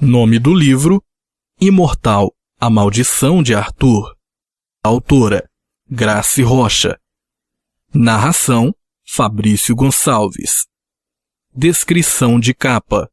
Nome do livro: Imortal, A Maldição de Arthur. Autora: Grace Rocha. Narração: Fabrício Gonçalves. Descrição de capa: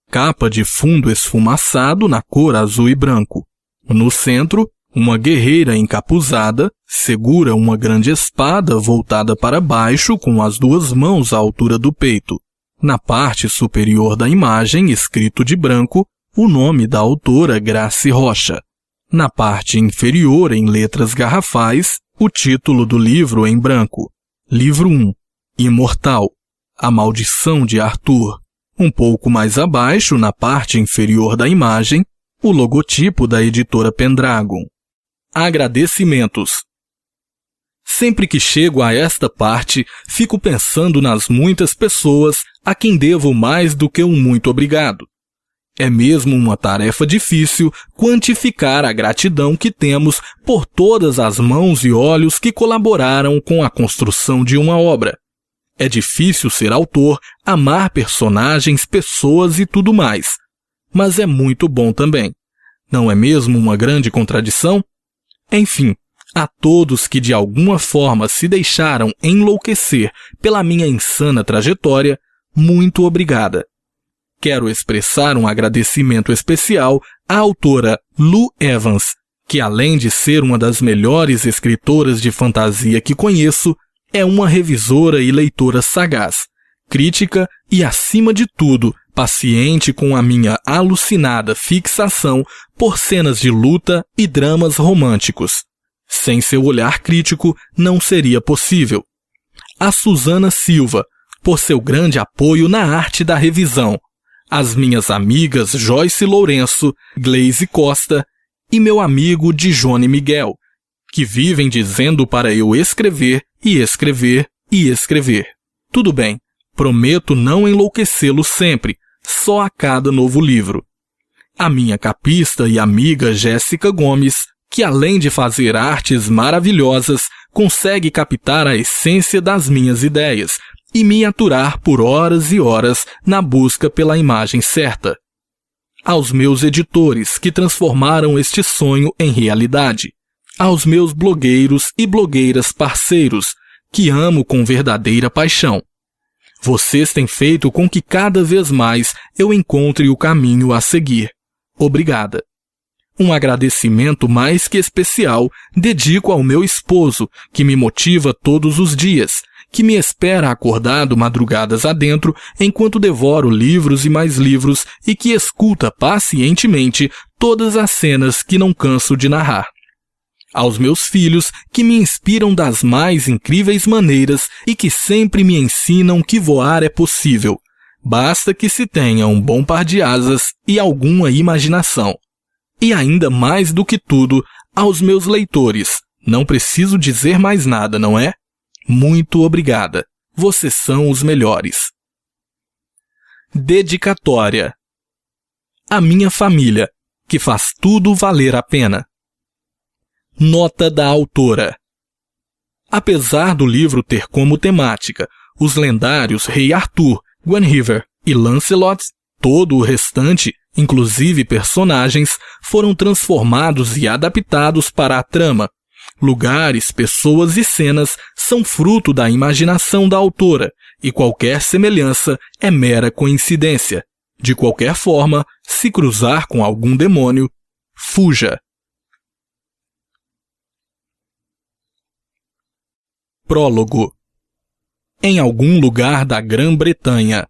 capa de fundo esfumaçado na cor azul e branco. No centro, uma guerreira encapuzada segura uma grande espada voltada para baixo com as duas mãos à altura do peito. Na parte superior da imagem, escrito de branco, o nome da autora Grace Rocha. Na parte inferior, em letras garrafais, o título do livro em branco. Livro 1. Imortal, A Maldição de Arthur. Um pouco mais abaixo, na parte inferior da imagem, o logotipo da editora Pendragon. Agradecimentos. Sempre que chego a esta parte, fico pensando nas muitas pessoas a quem devo mais do que um muito obrigado. É mesmo uma tarefa difícil quantificar a gratidão que temos por todas as mãos e olhos que colaboraram com a construção de uma obra. É difícil ser autor, amar personagens, pessoas e tudo mais. Mas é muito bom também. Não é mesmo uma grande contradição? Enfim, a todos que de alguma forma se deixaram enlouquecer pela minha insana trajetória, muito obrigada. Quero expressar um agradecimento especial à autora Lu Evans, que além de ser uma das melhores escritoras de fantasia que conheço, é uma revisora e leitora sagaz, crítica e, acima de tudo, paciente com a minha alucinada fixação por cenas de luta e dramas românticos. Sem seu olhar crítico, não seria possível. A Suzana Silva, por seu grande apoio na arte da revisão. As minhas amigas Joyce Lourenço, Gleise Costa e meu amigo Dijone Miguel, que vivem dizendo para eu escrever e escrever e escrever. Tudo bem, prometo não enlouquecê-lo sempre, só a cada novo livro. A minha capista e amiga Jéssica Gomes, que além de fazer artes maravilhosas, consegue captar a essência das minhas ideias e me aturar por horas e horas na busca pela imagem certa. Aos meus editores que transformaram este sonho em realidade. Aos meus blogueiros e blogueiras parceiros, que amo com verdadeira paixão. Vocês têm feito com que cada vez mais eu encontre o caminho a seguir. Obrigada. Um agradecimento mais que especial dedico ao meu esposo, que me motiva todos os dias, que me espera acordado madrugadas adentro enquanto devoro livros e mais livros e que escuta pacientemente todas as cenas que não canso de narrar. Aos meus filhos, que me inspiram das mais incríveis maneiras e que sempre me ensinam que voar é possível. Basta que se tenha um bom par de asas e alguma imaginação. E ainda mais do que tudo, aos meus leitores. Não preciso dizer mais nada, não é? Muito obrigada. Vocês são os melhores. Dedicatória. A minha família, que faz tudo valer a pena. Nota da autora. Apesar do livro ter como temática os lendários Rei Arthur, Guinevere e Lancelot, todo o restante, inclusive personagens, foram transformados e adaptados para a trama. Lugares, pessoas e cenas são fruto da imaginação da autora, e qualquer semelhança é mera coincidência. De qualquer forma, se cruzar com algum demônio, fuja. Prólogo. Em algum lugar da Grã-Bretanha.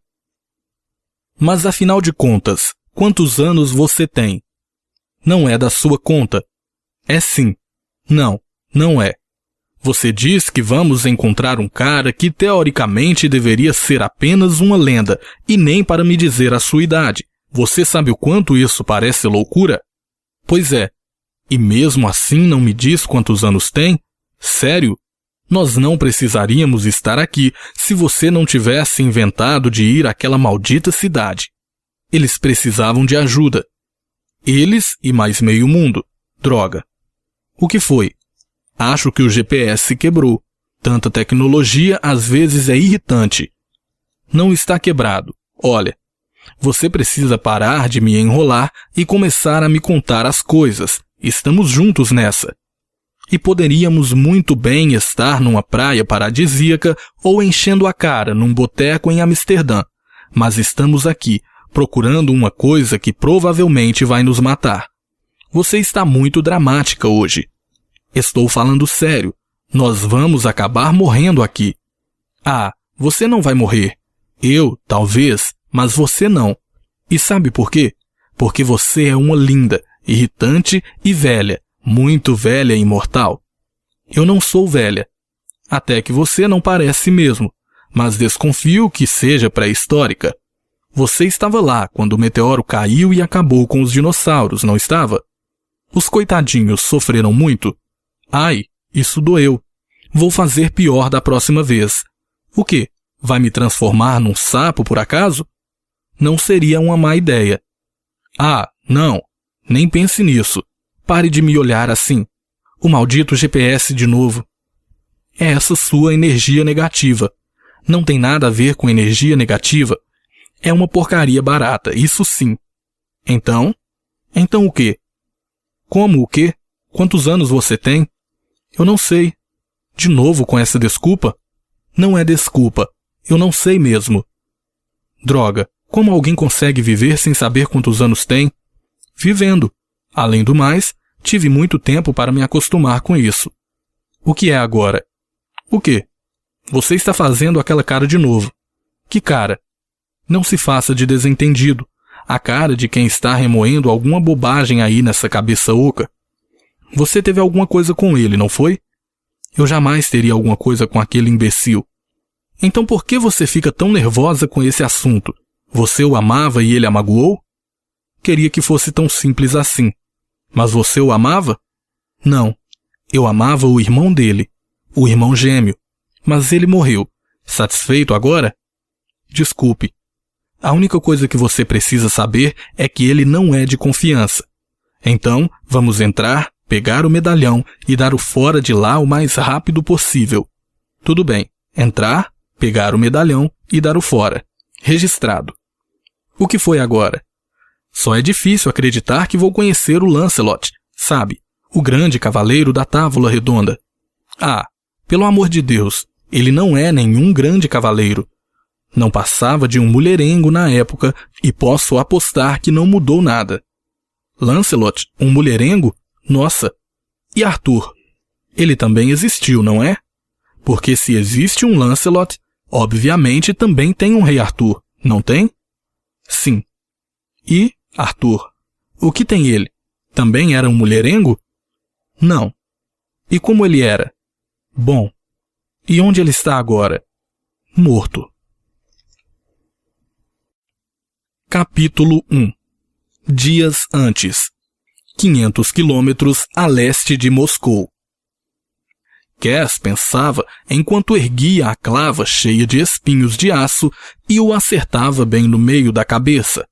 Mas afinal de contas, quantos anos você tem? Não é da sua conta. É sim. Não, não é. Você diz que vamos encontrar um cara que teoricamente deveria ser apenas uma lenda e nem para me dizer a sua idade. Você sabe o quanto isso parece loucura? Pois é. E mesmo assim não me diz quantos anos tem? Sério? Nós não precisaríamos estar aqui se você não tivesse inventado de ir àquela maldita cidade. Eles precisavam de ajuda. Eles e mais meio mundo. Droga. O que foi? Acho que o GPS quebrou. Tanta tecnologia às vezes é irritante. Não está quebrado. Olha, Você precisa parar de me enrolar e começar a me contar as coisas. Estamos juntos nessa. E poderíamos muito bem estar numa praia paradisíaca ou enchendo a cara num boteco em Amsterdã. Mas estamos aqui, procurando uma coisa que provavelmente vai nos matar. Você está muito dramática hoje. Estou falando sério. Nós vamos acabar morrendo aqui. Ah, você não vai morrer. Eu, talvez, mas você não. E sabe por quê? Porque você é uma linda, irritante e velha, muito velha e imortal. Eu não sou velha. Até que você não parece mesmo, mas desconfio que seja pré-histórica. Você estava lá quando o meteoro caiu e acabou com os dinossauros, não estava? Os coitadinhos sofreram muito? Ai, isso doeu. Vou fazer pior da próxima vez. O quê? Vai me transformar num sapo por acaso? Não seria uma má ideia. Ah, não. Nem pense nisso. Pare de me olhar assim. O maldito GPS de novo. É essa sua energia negativa. Não tem nada a ver com energia negativa. É uma porcaria barata, isso sim. Então? Então o quê? Como o quê? Quantos anos você tem? Eu não sei. De novo com essa desculpa? Não é desculpa. Eu não sei mesmo. Droga, como alguém consegue viver sem saber quantos anos tem? Vivendo. Além do mais, tive muito tempo para me acostumar com isso. O que é agora? O quê? Você está fazendo aquela cara de novo. Que cara? Não se faça de desentendido. A cara de quem está remoendo alguma bobagem aí nessa cabeça oca. Você teve alguma coisa com ele, não foi? Eu jamais teria alguma coisa com aquele imbecil. Então por que você fica tão nervosa com esse assunto? Você o amava e ele a magoou? Queria que fosse tão simples assim. Mas você o amava? Não. Eu amava o irmão dele, o irmão gêmeo. Mas ele morreu. Satisfeito agora? Desculpe. A única coisa que você precisa saber é que ele não é de confiança. Então, vamos entrar, pegar o medalhão e dar o fora de lá o mais rápido possível. Tudo bem. Entrar, pegar o medalhão e dar o fora. Registrado. O que foi agora? Só é difícil acreditar que vou conhecer o Lancelot, sabe? O grande cavaleiro da Távola Redonda. Ah, pelo amor de Deus, ele não é nenhum grande cavaleiro. Não passava de um mulherengo na época e posso apostar que não mudou nada. Lancelot, um mulherengo? Nossa! E Arthur? Ele também existiu, não é? Porque se existe um Lancelot, obviamente também tem um rei Arthur, não tem? Sim. E Arthur? O que tem ele? Também era um mulherengo? Não. E como ele era? Bom. E onde ele está agora? Morto. Capítulo 1. Dias antes. 500 quilômetros a leste de Moscou. Cass pensava enquanto erguia a clava cheia de espinhos de aço e o acertava bem no meio da cabeça.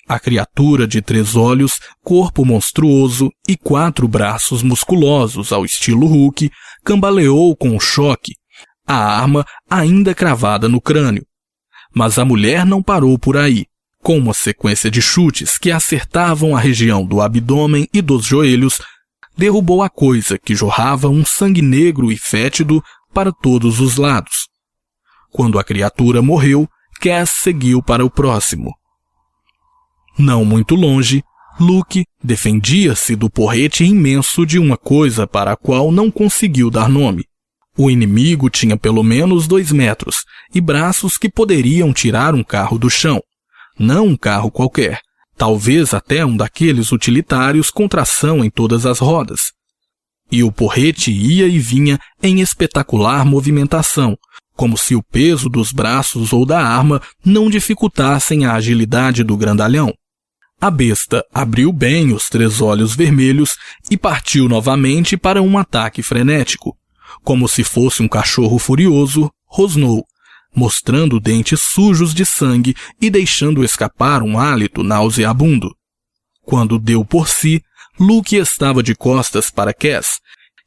A criatura de 3 olhos, corpo monstruoso e 4 braços musculosos ao estilo Hulk, cambaleou com o choque, a arma ainda cravada no crânio. Mas a mulher não parou por aí. Com uma sequência de chutes que acertavam a região do abdômen e dos joelhos, derrubou a coisa que jorrava um sangue negro e fétido para todos os lados. Quando a criatura morreu, Cass seguiu para o próximo. Não muito longe, Luke defendia-se do porrete imenso de uma coisa para a qual não conseguiu dar nome. O inimigo tinha pelo menos 2 metros e braços que poderiam tirar um carro do chão. Não um carro qualquer, talvez até um daqueles utilitários com tração em todas as rodas. E o porrete ia e vinha em espetacular movimentação, como se o peso dos braços ou da arma não dificultassem a agilidade do grandalhão. A besta abriu bem os 3 olhos vermelhos e partiu novamente para um ataque frenético. Como se fosse um cachorro furioso, rosnou, mostrando dentes sujos de sangue e deixando escapar um hálito nauseabundo. Quando deu por si, Luke estava de costas para Cass,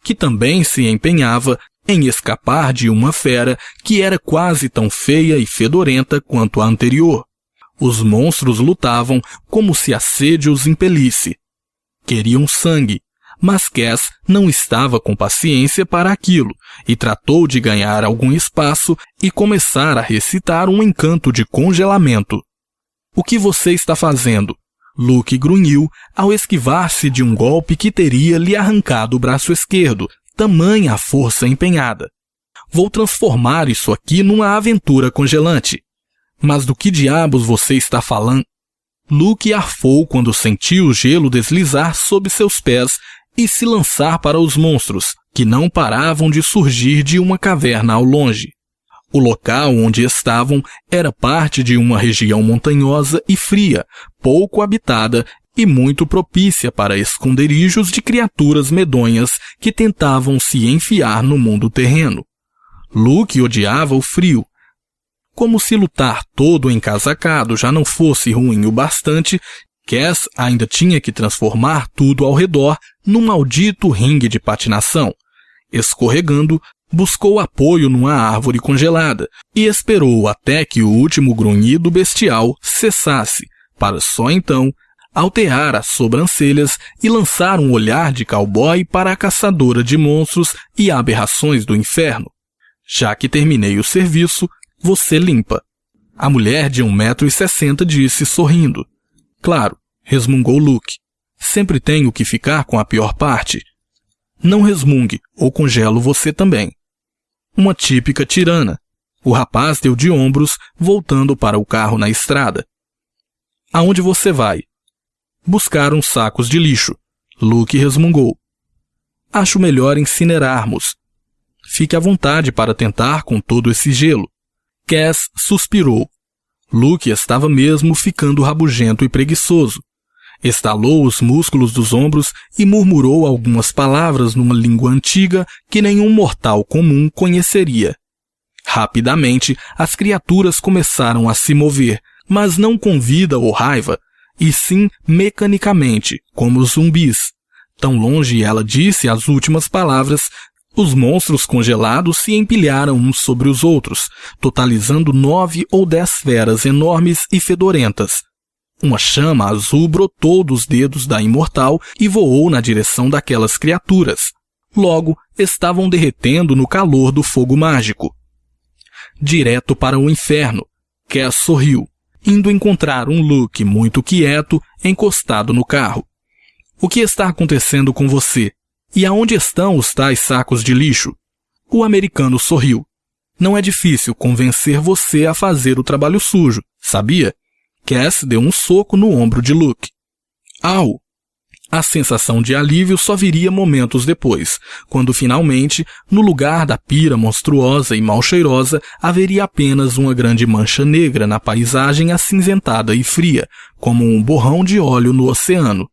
que também se empenhava em escapar de uma fera que era quase tão feia e fedorenta quanto a anterior. Os monstros lutavam como se a sede os impelisse. Queriam sangue, mas Cass não estava com paciência para aquilo e tratou de ganhar algum espaço e começar a recitar um encanto de congelamento. O que você está fazendo? Luke grunhiu ao esquivar-se de um golpe que teria lhe arrancado o braço esquerdo, tamanha a força empenhada. Vou transformar isso aqui numa aventura congelante. Mas do que diabos você está falando? Luke arfou quando sentiu o gelo deslizar sob seus pés e se lançar para os monstros, que não paravam de surgir de uma caverna ao longe. O local onde estavam era parte de uma região montanhosa e fria, pouco habitada e muito propícia para esconderijos de criaturas medonhas que tentavam se enfiar no mundo terreno. Luke odiava o frio. Como se lutar todo encasacado já não fosse ruim o bastante, Cass ainda tinha que transformar tudo ao redor num maldito ringue de patinação. Escorregando, buscou apoio numa árvore congelada e esperou até que o último grunhido bestial cessasse, para só então altear as sobrancelhas e lançar um olhar de cowboy para a caçadora de monstros e aberrações do inferno. Já que terminei o serviço, você limpa. A mulher de 1,60 m disse sorrindo. Claro, resmungou Luke. Sempre tenho que ficar com a pior parte. Não resmungue, ou congelo você também. Uma típica tirana. O rapaz deu de ombros, voltando para o carro na estrada. Aonde você vai? Buscar uns sacos de lixo. Luke resmungou. Acho melhor incinerarmos. Fique à vontade para tentar com todo esse gelo. Cass suspirou. Luke estava mesmo ficando rabugento e preguiçoso. Estalou os músculos dos ombros e murmurou algumas palavras numa língua antiga que nenhum mortal comum conheceria. Rapidamente, as criaturas começaram a se mover, mas não com vida ou raiva, e sim mecanicamente, como zumbis. Tão longe ela disse as últimas palavras, os monstros congelados se empilharam uns sobre os outros, totalizando 9 ou 10 feras enormes e fedorentas. Uma chama azul brotou dos dedos da imortal e voou na direção daquelas criaturas. Logo, estavam derretendo no calor do fogo mágico. Direto para o inferno, Cass sorriu, indo encontrar um Luke muito quieto, encostado no carro. O que está acontecendo com você? E aonde estão os tais sacos de lixo? O americano sorriu. Não é difícil convencer você a fazer o trabalho sujo, sabia? Cass deu um soco no ombro de Luke. Au! A sensação de alívio só viria momentos depois, quando finalmente, no lugar da pira monstruosa e mal cheirosa, haveria apenas uma grande mancha negra na paisagem acinzentada e fria, como um borrão de óleo no oceano.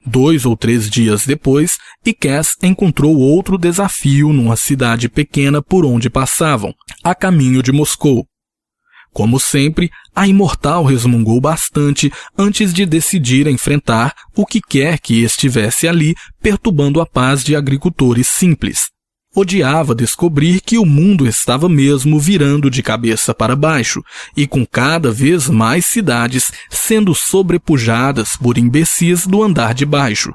2 ou 3 dias depois, e Cass encontrou outro desafio numa cidade pequena por onde passavam, a caminho de Moscou. Como sempre, a imortal resmungou bastante antes de decidir enfrentar o que quer que estivesse ali perturbando a paz de agricultores simples. Odiava descobrir que o mundo estava mesmo virando de cabeça para baixo e com cada vez mais cidades sendo sobrepujadas por imbecis do andar de baixo.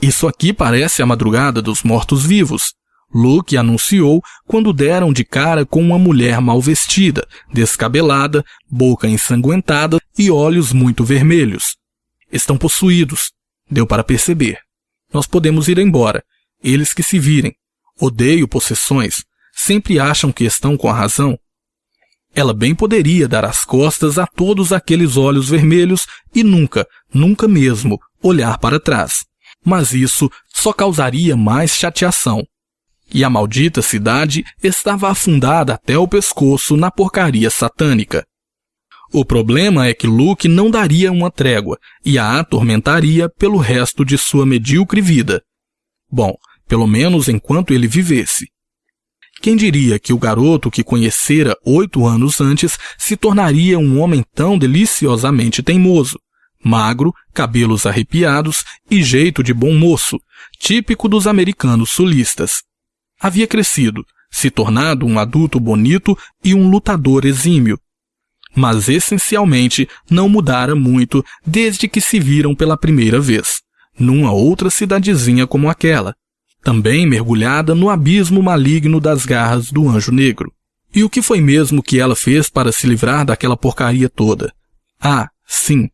Isso aqui parece a madrugada dos mortos-vivos, Luke anunciou quando deram de cara com uma mulher mal vestida, descabelada, boca ensanguentada e olhos muito vermelhos. Estão possuídos, deu para perceber. Nós podemos ir embora, eles que se virem. Odeio possessões, sempre acham que estão com a razão. Ela bem poderia dar as costas a todos aqueles olhos vermelhos e nunca, nunca mesmo, olhar para trás. Mas isso só causaria mais chateação. E a maldita cidade estava afundada até o pescoço na porcaria satânica. O problema é que Luke não daria uma trégua e a atormentaria pelo resto de sua medíocre vida. Bom, pelo menos enquanto ele vivesse. Quem diria que o garoto que conhecera 8 anos antes se tornaria um homem tão deliciosamente teimoso, magro, cabelos arrepiados e jeito de bom moço, típico dos americanos sulistas. Havia crescido, se tornado um adulto bonito e um lutador exímio. mas essencialmente não mudara muito desde que se viram pela primeira vez, numa outra cidadezinha como aquela, também mergulhada no abismo maligno das garras do Anjo Negro. E o que foi mesmo que ela fez para se livrar daquela porcaria toda? Ah, sim,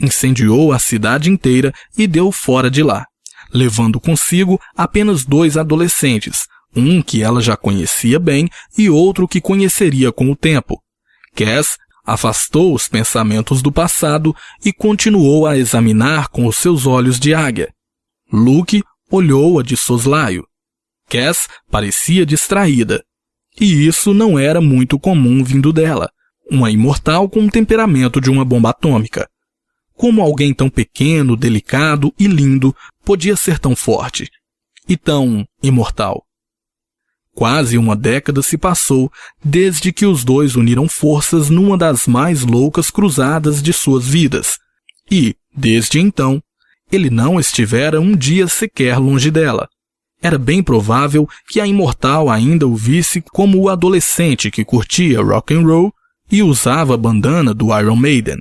incendiou a cidade inteira e deu fora de lá, levando consigo apenas 2 adolescentes, um que ela já conhecia bem e outro que conheceria com o tempo. Cass afastou os pensamentos do passado e continuou a examinar com os seus olhos de águia. Luke olhou-a de soslaio. Cass parecia distraída. E isso não era muito comum vindo dela, uma imortal com o temperamento de uma bomba atômica. Como alguém tão pequeno, delicado e lindo podia ser tão forte e tão imortal? Quase uma década se passou desde que os dois uniram forças numa das mais loucas cruzadas de suas vidas. E, desde então, ele não estivera um dia sequer longe dela. Era bem provável que a imortal ainda o visse como o adolescente que curtia rock and roll e usava a bandana do Iron Maiden.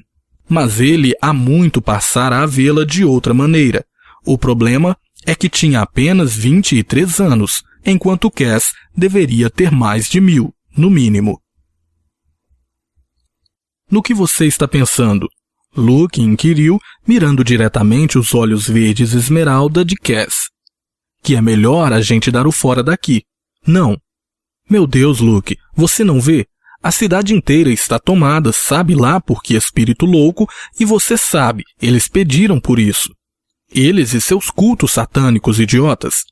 Mas ele há muito passara a vê-la de outra maneira. O problema é que tinha apenas 23 anos, enquanto Cass deveria ter mais de 1000, no mínimo. No que você está pensando? Luke inquiriu, mirando diretamente os olhos verdes esmeralda de Cass. Que é melhor a gente dar o fora daqui. Não. Meu Deus, Luke, você não vê? A cidade inteira está tomada, sabe lá por que espírito louco, e você sabe, eles pediram por isso. Eles e seus cultos satânicos idiotas.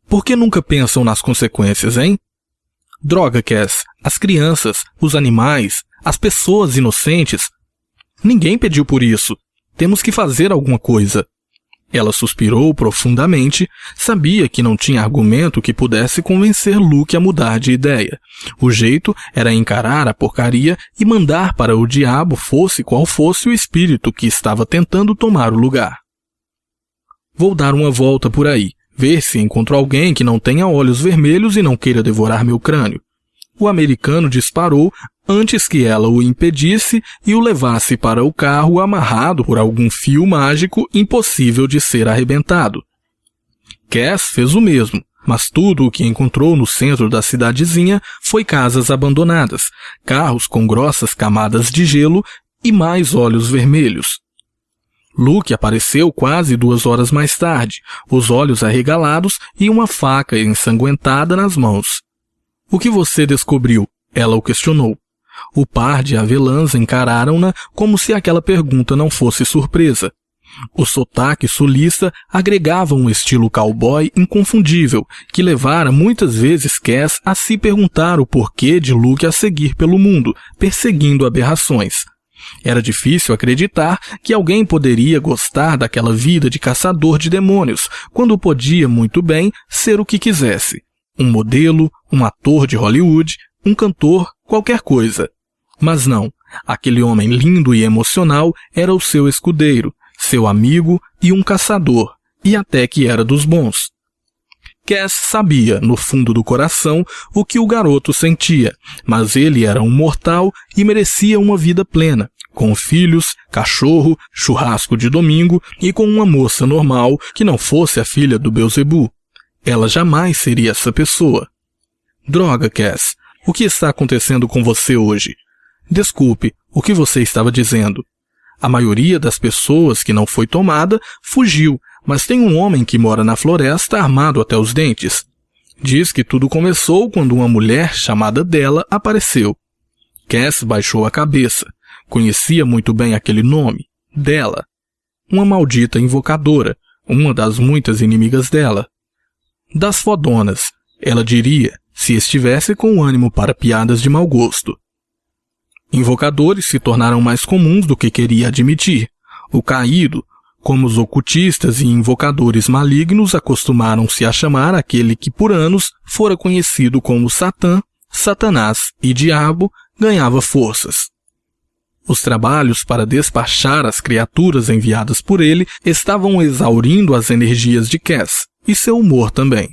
Por que nunca pensam nas consequências, hein? Droga, Cass, as crianças, os animais, as pessoas inocentes. Ninguém pediu por isso. Temos que fazer alguma coisa. Ela suspirou profundamente, sabia que não tinha argumento que pudesse convencer Luke a mudar de ideia. O jeito era encarar a porcaria e mandar para o diabo fosse qual fosse o espírito que estava tentando tomar o lugar. Vou dar uma volta por aí, ver se encontro alguém que não tenha olhos vermelhos e não queira devorar meu crânio. O americano disparou antes que ela o impedisse e o levasse para o carro amarrado por algum fio mágico impossível de ser arrebentado. Cass fez o mesmo, mas tudo o que encontrou no centro da cidadezinha foi casas abandonadas, carros com grossas camadas de gelo e mais olhos vermelhos. Luke apareceu quase 2 horas mais tarde, os olhos arregalados e uma faca ensanguentada nas mãos. O que você descobriu? Ela o questionou. O par de avelãs encararam-na como se aquela pergunta não fosse surpresa. O sotaque sulista agregava um estilo cowboy inconfundível, que levara muitas vezes Cass a se perguntar o porquê de Luke a seguir pelo mundo, perseguindo aberrações. Era difícil acreditar que alguém poderia gostar daquela vida de caçador de demônios, quando podia muito bem ser o que quisesse. Um modelo, um ator de Hollywood, um cantor, qualquer coisa. Mas não, aquele homem lindo e emocional era o seu escudeiro, seu amigo e um caçador, e até que era dos bons. Cass sabia, no fundo do coração, o que o garoto sentia, mas ele era um mortal e merecia uma vida plena, com filhos, cachorro, churrasco de domingo e com uma moça normal que não fosse a filha do Beelzebub. Ela jamais seria essa pessoa. Droga, Cass, o que está acontecendo com você hoje? Desculpe, o que você estava dizendo? A maioria das pessoas que não foi tomada fugiu, mas tem um homem que mora na floresta armado até os dentes. Diz que tudo começou quando uma mulher chamada Della apareceu. Cass baixou a cabeça. Conhecia muito bem aquele nome, Della. Uma maldita invocadora, uma das muitas inimigas dela. Das fodonas, ela diria, se estivesse com ânimo para piadas de mau gosto. Invocadores se tornaram mais comuns do que queria admitir. O caído, como os ocultistas e invocadores malignos acostumaram-se a chamar aquele que por anos fora conhecido como Satã, Satanás e Diabo, ganhava forças. Os trabalhos para despachar as criaturas enviadas por ele estavam exaurindo as energias de Cass, e seu humor também.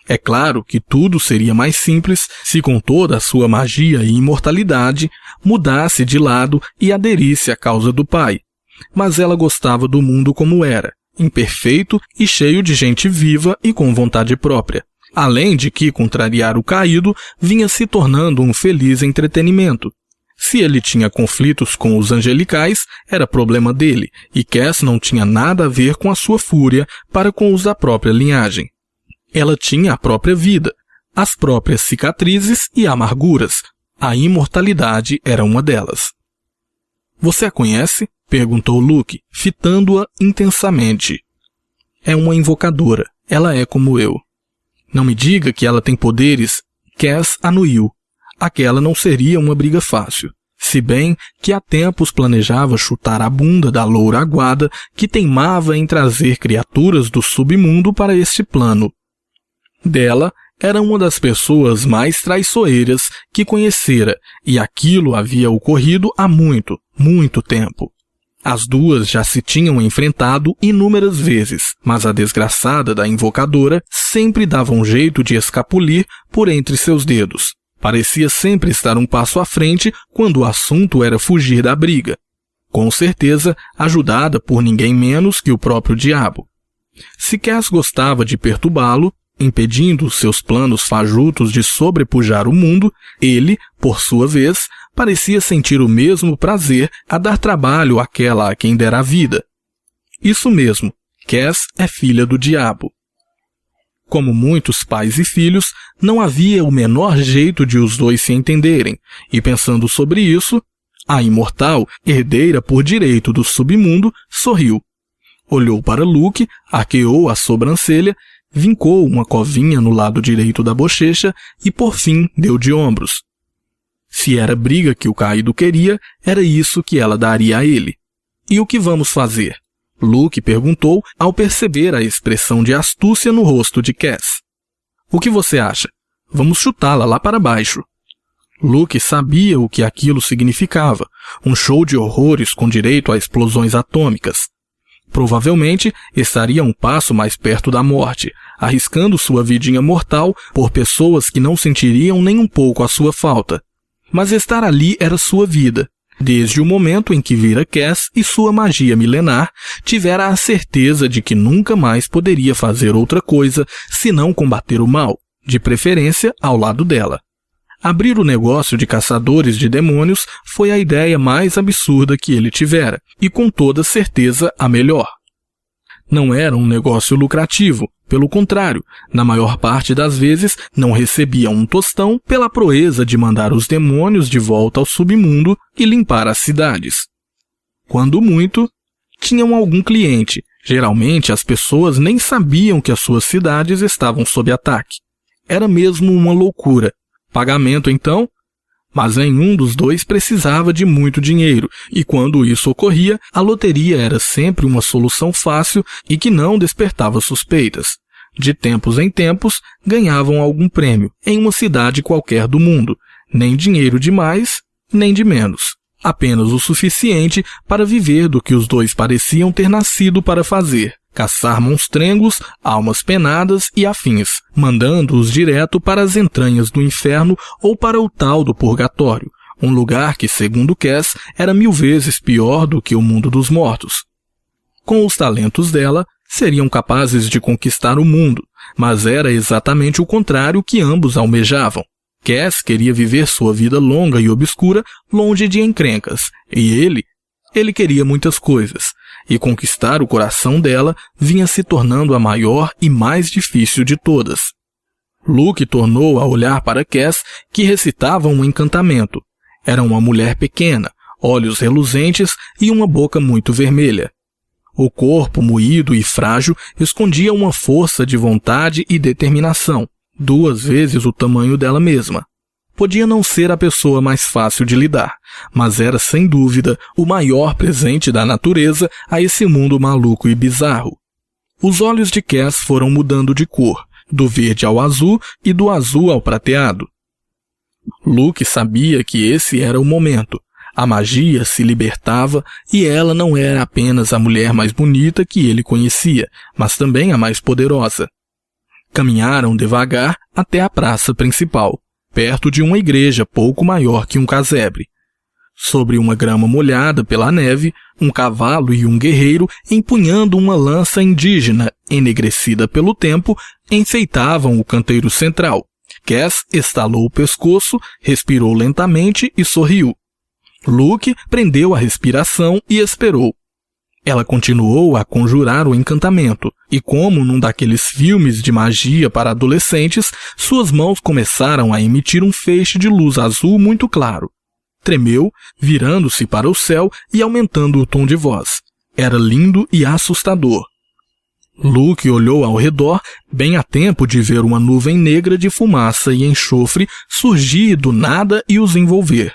É claro que tudo seria mais simples se, com toda a sua magia e imortalidade, mudasse de lado e aderisse à causa do pai. Mas ela gostava do mundo como era, imperfeito e cheio de gente viva e com vontade própria. Além de que contrariar o caído vinha se tornando um feliz entretenimento. Se ele tinha conflitos com os angelicais, era problema dele, e Cass não tinha nada a ver com a sua fúria para com os da própria linhagem. Ela tinha a própria vida, as próprias cicatrizes e amarguras. A imortalidade era uma delas. Você a conhece? Perguntou Luke, fitando-a intensamente. É uma invocadora. Ela é como eu. Não me diga que ela tem poderes. Cass anuiu. Aquela não seria uma briga fácil. Se bem que há tempos planejava chutar a bunda da loura aguada que teimava em trazer criaturas do submundo para este plano. Dela era uma das pessoas mais traiçoeiras que conhecera, e aquilo havia ocorrido há muito, muito tempo. As duas já se tinham enfrentado inúmeras vezes, mas a desgraçada da invocadora sempre dava um jeito de escapulir por entre seus dedos. Parecia sempre estar um passo à frente quando o assunto era fugir da briga. Com certeza, ajudada por ninguém menos que o próprio diabo. Se Cass gostava de perturbá-lo, impedindo os seus planos fajutos de sobrepujar o mundo, ele, por sua vez, parecia sentir o mesmo prazer a dar trabalho àquela a quem dera a vida. Isso mesmo, Cass é filha do diabo. Como muitos pais e filhos, não havia o menor jeito de os dois se entenderem, e pensando sobre isso, a imortal, herdeira por direito do submundo, sorriu. Olhou para Luke, arqueou a sobrancelha, vincou uma covinha no lado direito da bochecha e, por fim, deu de ombros. Se era briga que o caído queria, era isso que ela daria a ele. E o que vamos fazer? Luke perguntou ao perceber a expressão de astúcia no rosto de Cass. O que você acha? Vamos chutá-la lá para baixo. Luke sabia o que aquilo significava, um show de horrores com direito a explosões atômicas. Provavelmente estaria um passo mais perto da morte, arriscando sua vidinha mortal por pessoas que não sentiriam nem um pouco a sua falta. Mas estar ali era sua vida. Desde o momento em que vira Cass e sua magia milenar, tivera a certeza de que nunca mais poderia fazer outra coisa senão combater o mal, de preferência ao lado dela. Abrir o negócio de caçadores de demônios foi a ideia mais absurda que ele tivera, e com toda certeza a melhor. Não era um negócio lucrativo, pelo contrário, na maior parte das vezes não recebia um tostão pela proeza de mandar os demônios de volta ao submundo e limpar as cidades. Quando muito, tinham algum cliente. Geralmente as pessoas nem sabiam que as suas cidades estavam sob ataque. Era mesmo uma loucura. Pagamento então? Mas nenhum dos dois precisava de muito dinheiro, e quando isso ocorria, a loteria era sempre uma solução fácil e que não despertava suspeitas. De tempos em tempos, ganhavam algum prêmio, em uma cidade qualquer do mundo. Nem dinheiro de mais, nem de menos. Apenas o suficiente para viver do que os dois pareciam ter nascido para fazer. Caçar monstrengos, almas penadas e afins, mandando-os direto para as entranhas do inferno ou para o tal do purgatório, um lugar que, segundo Cass, era 1000 vezes pior do que o mundo dos mortos. Com os talentos dela, seriam capazes de conquistar o mundo, mas era exatamente o contrário que ambos almejavam. Cass queria viver sua vida longa e obscura, longe de encrencas, e ele queria muitas coisas, e conquistar o coração dela vinha se tornando a maior e mais difícil de todas. Luke tornou a olhar para Cass, que recitava um encantamento. Era uma mulher pequena, olhos reluzentes e uma boca muito vermelha. O corpo moído e frágil escondia uma força de vontade e determinação, 2 vezes o tamanho dela mesma. Podia não ser a pessoa mais fácil de lidar, mas era sem dúvida o maior presente da natureza a esse mundo maluco e bizarro. Os olhos de Cass foram mudando de cor, do verde ao azul e do azul ao prateado. Luke sabia que esse era o momento. A magia se libertava e ela não era apenas a mulher mais bonita que ele conhecia, mas também a mais poderosa. Caminharam devagar até a praça principal, perto de uma igreja pouco maior que um casebre. Sobre uma grama molhada pela neve, um cavalo e um guerreiro, empunhando uma lança indígena, enegrecida pelo tempo, enfeitavam o canteiro central. Cass estalou o pescoço, respirou lentamente e sorriu. Luke prendeu a respiração e esperou. Ela continuou a conjurar o encantamento, e como num daqueles filmes de magia para adolescentes, suas mãos começaram a emitir um feixe de luz azul muito claro. Tremeu, virando-se para o céu e aumentando o tom de voz. Era lindo e assustador. Luke olhou ao redor, bem a tempo de ver uma nuvem negra de fumaça e enxofre surgir do nada e os envolver.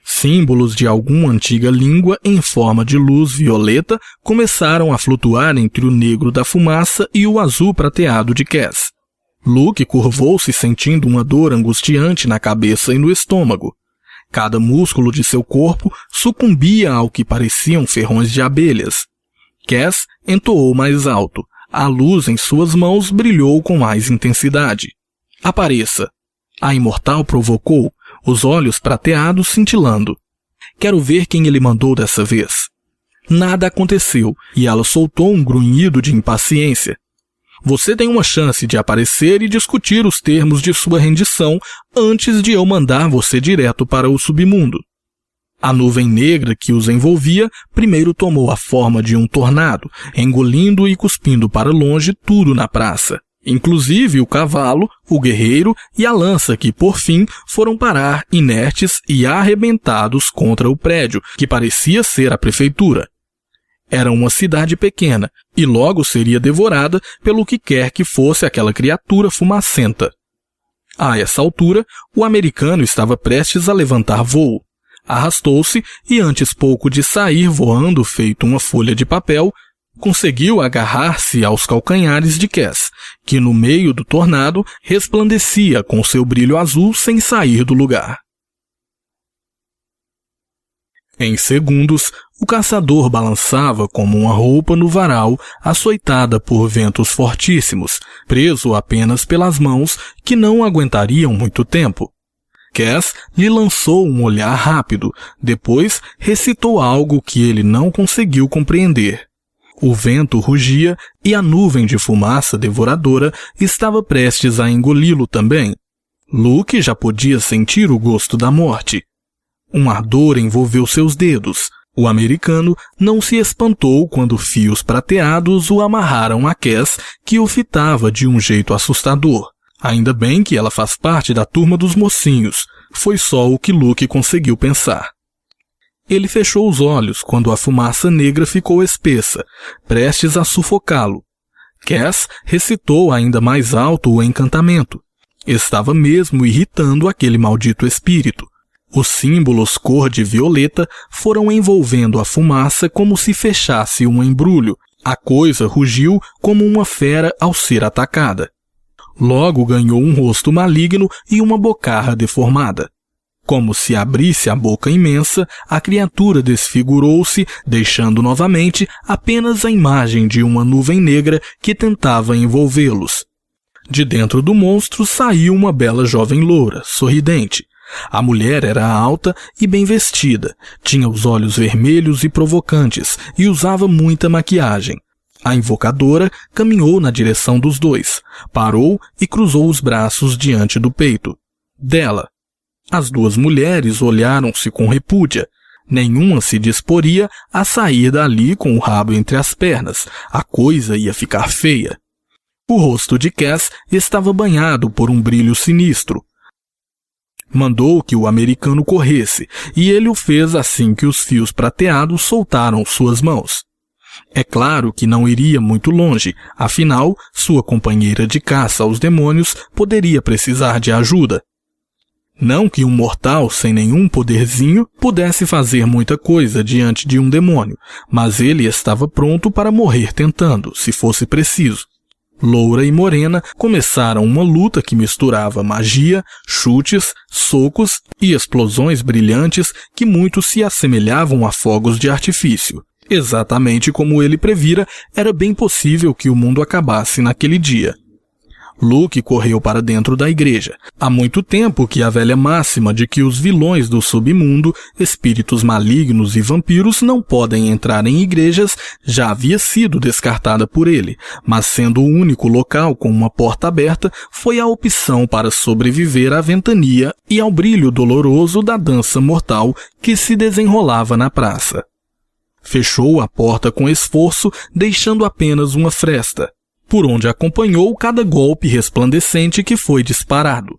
Símbolos de alguma antiga língua em forma de luz violeta começaram a flutuar entre o negro da fumaça e o azul prateado de Cass. Luke curvou-se sentindo uma dor angustiante na cabeça e no estômago. Cada músculo de seu corpo sucumbia ao que pareciam ferrões de abelhas. Cass entoou mais alto. A luz em suas mãos brilhou com mais intensidade. Apareça! A imortal provocou, os olhos prateados cintilando. Quero ver quem ele mandou dessa vez. Nada aconteceu, e ela soltou um grunhido de impaciência. Você tem uma chance de aparecer e discutir os termos de sua rendição antes de eu mandar você direto para o submundo. A nuvem negra que os envolvia primeiro tomou a forma de um tornado, engolindo e cuspindo para longe tudo na praça, inclusive o cavalo, o guerreiro e a lança que, por fim, foram parar inertes e arrebentados contra o prédio, que parecia ser a prefeitura. Era uma cidade pequena, e logo seria devorada pelo que quer que fosse aquela criatura fumacenta. A essa altura, o americano estava prestes a levantar voo. Arrastou-se e, antes pouco de sair voando feito uma folha de papel, conseguiu agarrar-se aos calcanhares de Cass, que no meio do tornado resplandecia com seu brilho azul sem sair do lugar. Em segundos, o caçador balançava como uma roupa no varal, açoitada por ventos fortíssimos, preso apenas pelas mãos que não aguentariam muito tempo. Cass lhe lançou um olhar rápido, depois recitou algo que ele não conseguiu compreender. O vento rugia e a nuvem de fumaça devoradora estava prestes a engoli-lo também. Luke já podia sentir o gosto da morte. Um ardor envolveu seus dedos. O americano não se espantou quando fios prateados o amarraram a Cass, que o fitava de um jeito assustador. Ainda bem que ela faz parte da turma dos mocinhos. Foi só o que Luke conseguiu pensar. Ele fechou os olhos quando a fumaça negra ficou espessa, prestes a sufocá-lo. Cass recitou ainda mais alto o encantamento. Estava mesmo irritando aquele maldito espírito. Os símbolos cor de violeta foram envolvendo a fumaça como se fechasse um embrulho. A coisa rugiu como uma fera ao ser atacada. Logo ganhou um rosto maligno e uma bocarra deformada. Como se abrisse a boca imensa, a criatura desfigurou-se, deixando novamente apenas a imagem de uma nuvem negra que tentava envolvê-los. De dentro do monstro saiu uma bela jovem loura, sorridente. A mulher era alta e bem vestida, tinha os olhos vermelhos e provocantes e usava muita maquiagem. A invocadora caminhou na direção dos dois, parou e cruzou os braços diante do peito dela. As duas mulheres olharam-se com repúdia. Nenhuma se disporia a sair dali com o rabo entre as pernas. A coisa ia ficar feia. O rosto de Cass estava banhado por um brilho sinistro. Mandou que o americano corresse, e ele o fez assim que os fios prateados soltaram suas mãos. É claro que não iria muito longe, afinal, sua companheira de caça aos demônios poderia precisar de ajuda. Não que um mortal sem nenhum poderzinho pudesse fazer muita coisa diante de um demônio, mas ele estava pronto para morrer tentando, se fosse preciso. Loura e Morena começaram uma luta que misturava magia, chutes, socos e explosões brilhantes que muito se assemelhavam a fogos de artifício. Exatamente como ele previra, era bem possível que o mundo acabasse naquele dia. Luke correu para dentro da igreja. Há muito tempo que a velha máxima de que os vilões do submundo, espíritos malignos e vampiros não podem entrar em igrejas já havia sido descartada por ele, mas sendo o único local com uma porta aberta, foi a opção para sobreviver à ventania e ao brilho doloroso da dança mortal que se desenrolava na praça. Fechou a porta com esforço, deixando apenas uma fresta, por onde acompanhou cada golpe resplandecente que foi disparado.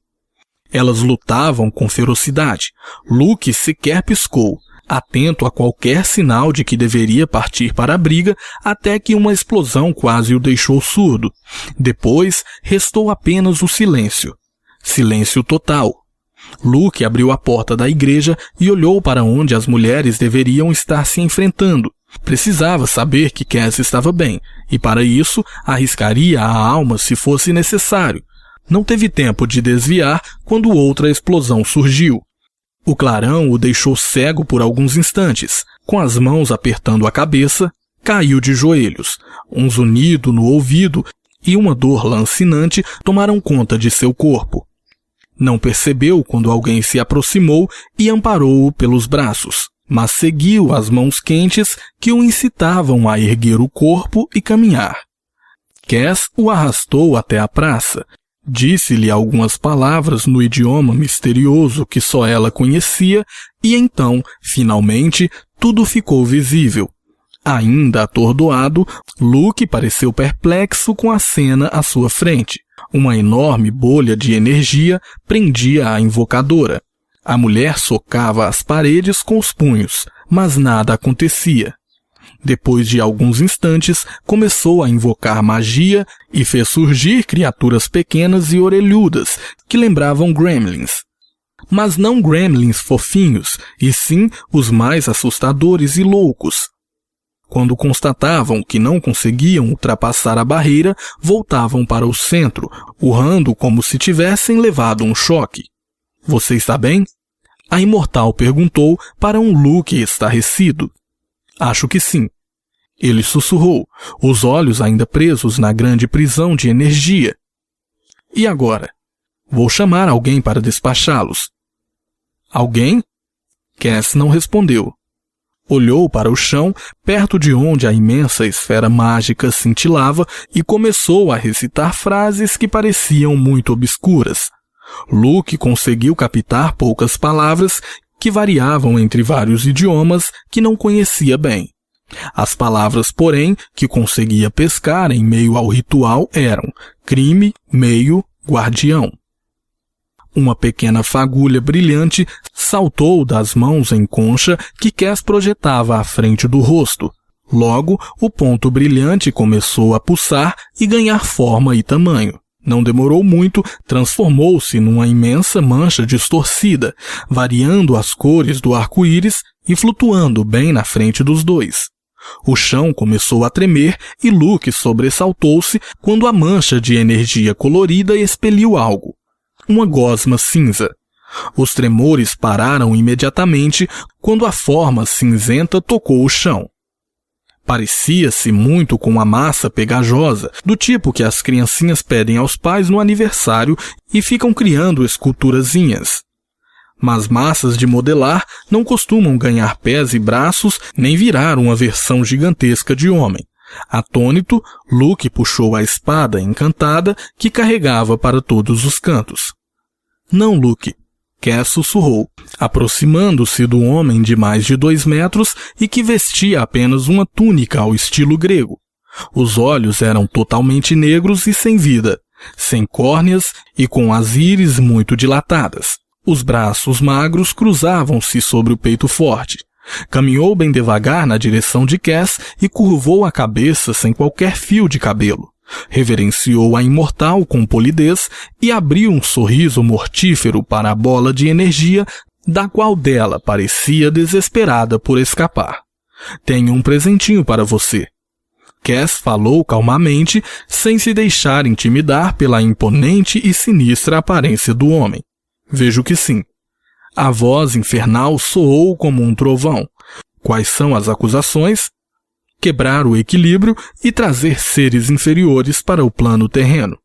Elas lutavam com ferocidade. Luke sequer piscou, atento a qualquer sinal de que deveria partir para a briga, até que uma explosão quase o deixou surdo. Depois, restou apenas o silêncio. Silêncio total. Luke abriu a porta da igreja e olhou para onde as mulheres deveriam estar se enfrentando. Precisava saber que Cass estava bem, e para isso arriscaria a alma se fosse necessário. Não teve tempo de desviar quando outra explosão surgiu. O clarão o deixou cego por alguns instantes. Com as mãos apertando a cabeça, caiu de joelhos. Um zunido no ouvido e uma dor lancinante tomaram conta de seu corpo. Não percebeu quando alguém se aproximou e amparou-o pelos braços, mas seguiu as mãos quentes que o incitavam a erguer o corpo e caminhar. Cass o arrastou até a praça. Disse-lhe algumas palavras no idioma misterioso que só ela conhecia e então, finalmente, tudo ficou visível. Ainda atordoado, Luke pareceu perplexo com a cena à sua frente. Uma enorme bolha de energia prendia a invocadora. A mulher socava as paredes com os punhos, mas nada acontecia. Depois de alguns instantes, começou a invocar magia e fez surgir criaturas pequenas e orelhudas, que lembravam gremlins. Mas não gremlins fofinhos, e sim os mais assustadores e loucos. Quando constatavam que não conseguiam ultrapassar a barreira, voltavam para o centro, urrando como se tivessem levado um choque. — Você está bem? A imortal perguntou para um Luke estarrecido. — Acho que sim. Ele sussurrou, os olhos ainda presos na grande prisão de energia. — E agora? Vou chamar alguém para despachá-los. — Alguém? Cass não respondeu. Olhou para o chão, perto de onde a imensa esfera mágica cintilava, e começou a recitar frases que pareciam muito obscuras. Luke conseguiu captar poucas palavras que variavam entre vários idiomas que não conhecia bem. As palavras, porém, que conseguia pescar em meio ao ritual eram crime, meio, guardião. Uma pequena fagulha brilhante saltou das mãos em concha que Cass projetava à frente do rosto. Logo, o ponto brilhante começou a pulsar e ganhar forma e tamanho. Não demorou muito, transformou-se numa imensa mancha distorcida, variando as cores do arco-íris e flutuando bem na frente dos dois. O chão começou a tremer e Luke sobressaltou-se quando a mancha de energia colorida expeliu algo. Uma gosma cinza. Os tremores pararam imediatamente quando a forma cinzenta tocou o chão. Parecia-se muito com a massa pegajosa, do tipo que as criancinhas pedem aos pais no aniversário e ficam criando esculturazinhas. Mas massas de modelar não costumam ganhar pés e braços nem virar uma versão gigantesca de homem. Atônito, Luke puxou a espada encantada que carregava para todos os cantos. — Não, Luke! Cass sussurrou, aproximando-se do homem de mais de 2 metros e que vestia apenas uma túnica ao estilo grego. Os olhos eram totalmente negros e sem vida, sem córneas e com as íris muito dilatadas. Os braços magros cruzavam-se sobre o peito forte. Caminhou bem devagar na direção de Cass e curvou a cabeça sem qualquer fio de cabelo. Reverenciou a imortal com polidez e abriu um sorriso mortífero para a bola de energia, da qual dela parecia desesperada por escapar. — Tenho um presentinho para você. Cass falou calmamente, sem se deixar intimidar pela imponente e sinistra aparência do homem. — Vejo que sim. A voz infernal soou como um trovão. — Quais são as acusações? Quebrar o equilíbrio e trazer seres inferiores para o plano terreno.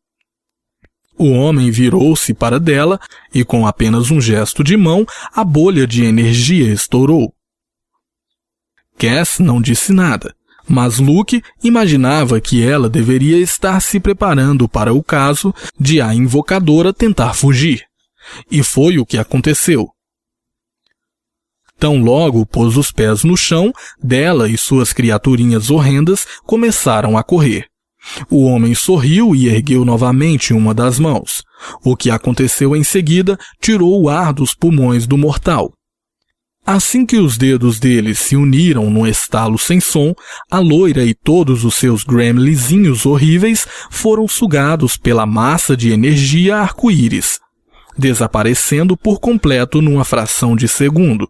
O homem virou-se para dela e, com apenas um gesto de mão, a bolha de energia estourou. Cass não disse nada, mas Luke imaginava que ela deveria estar se preparando para o caso de a invocadora tentar fugir. E foi o que aconteceu. Tão logo pôs os pés no chão, dela e suas criaturinhas horrendas começaram a correr. O homem sorriu e ergueu novamente uma das mãos. O que aconteceu em seguida tirou o ar dos pulmões do mortal. Assim que os dedos dele se uniram num estalo sem som, a loira e todos os seus gremlinzinhos horríveis foram sugados pela massa de energia arco-íris, desaparecendo por completo numa fração de segundo.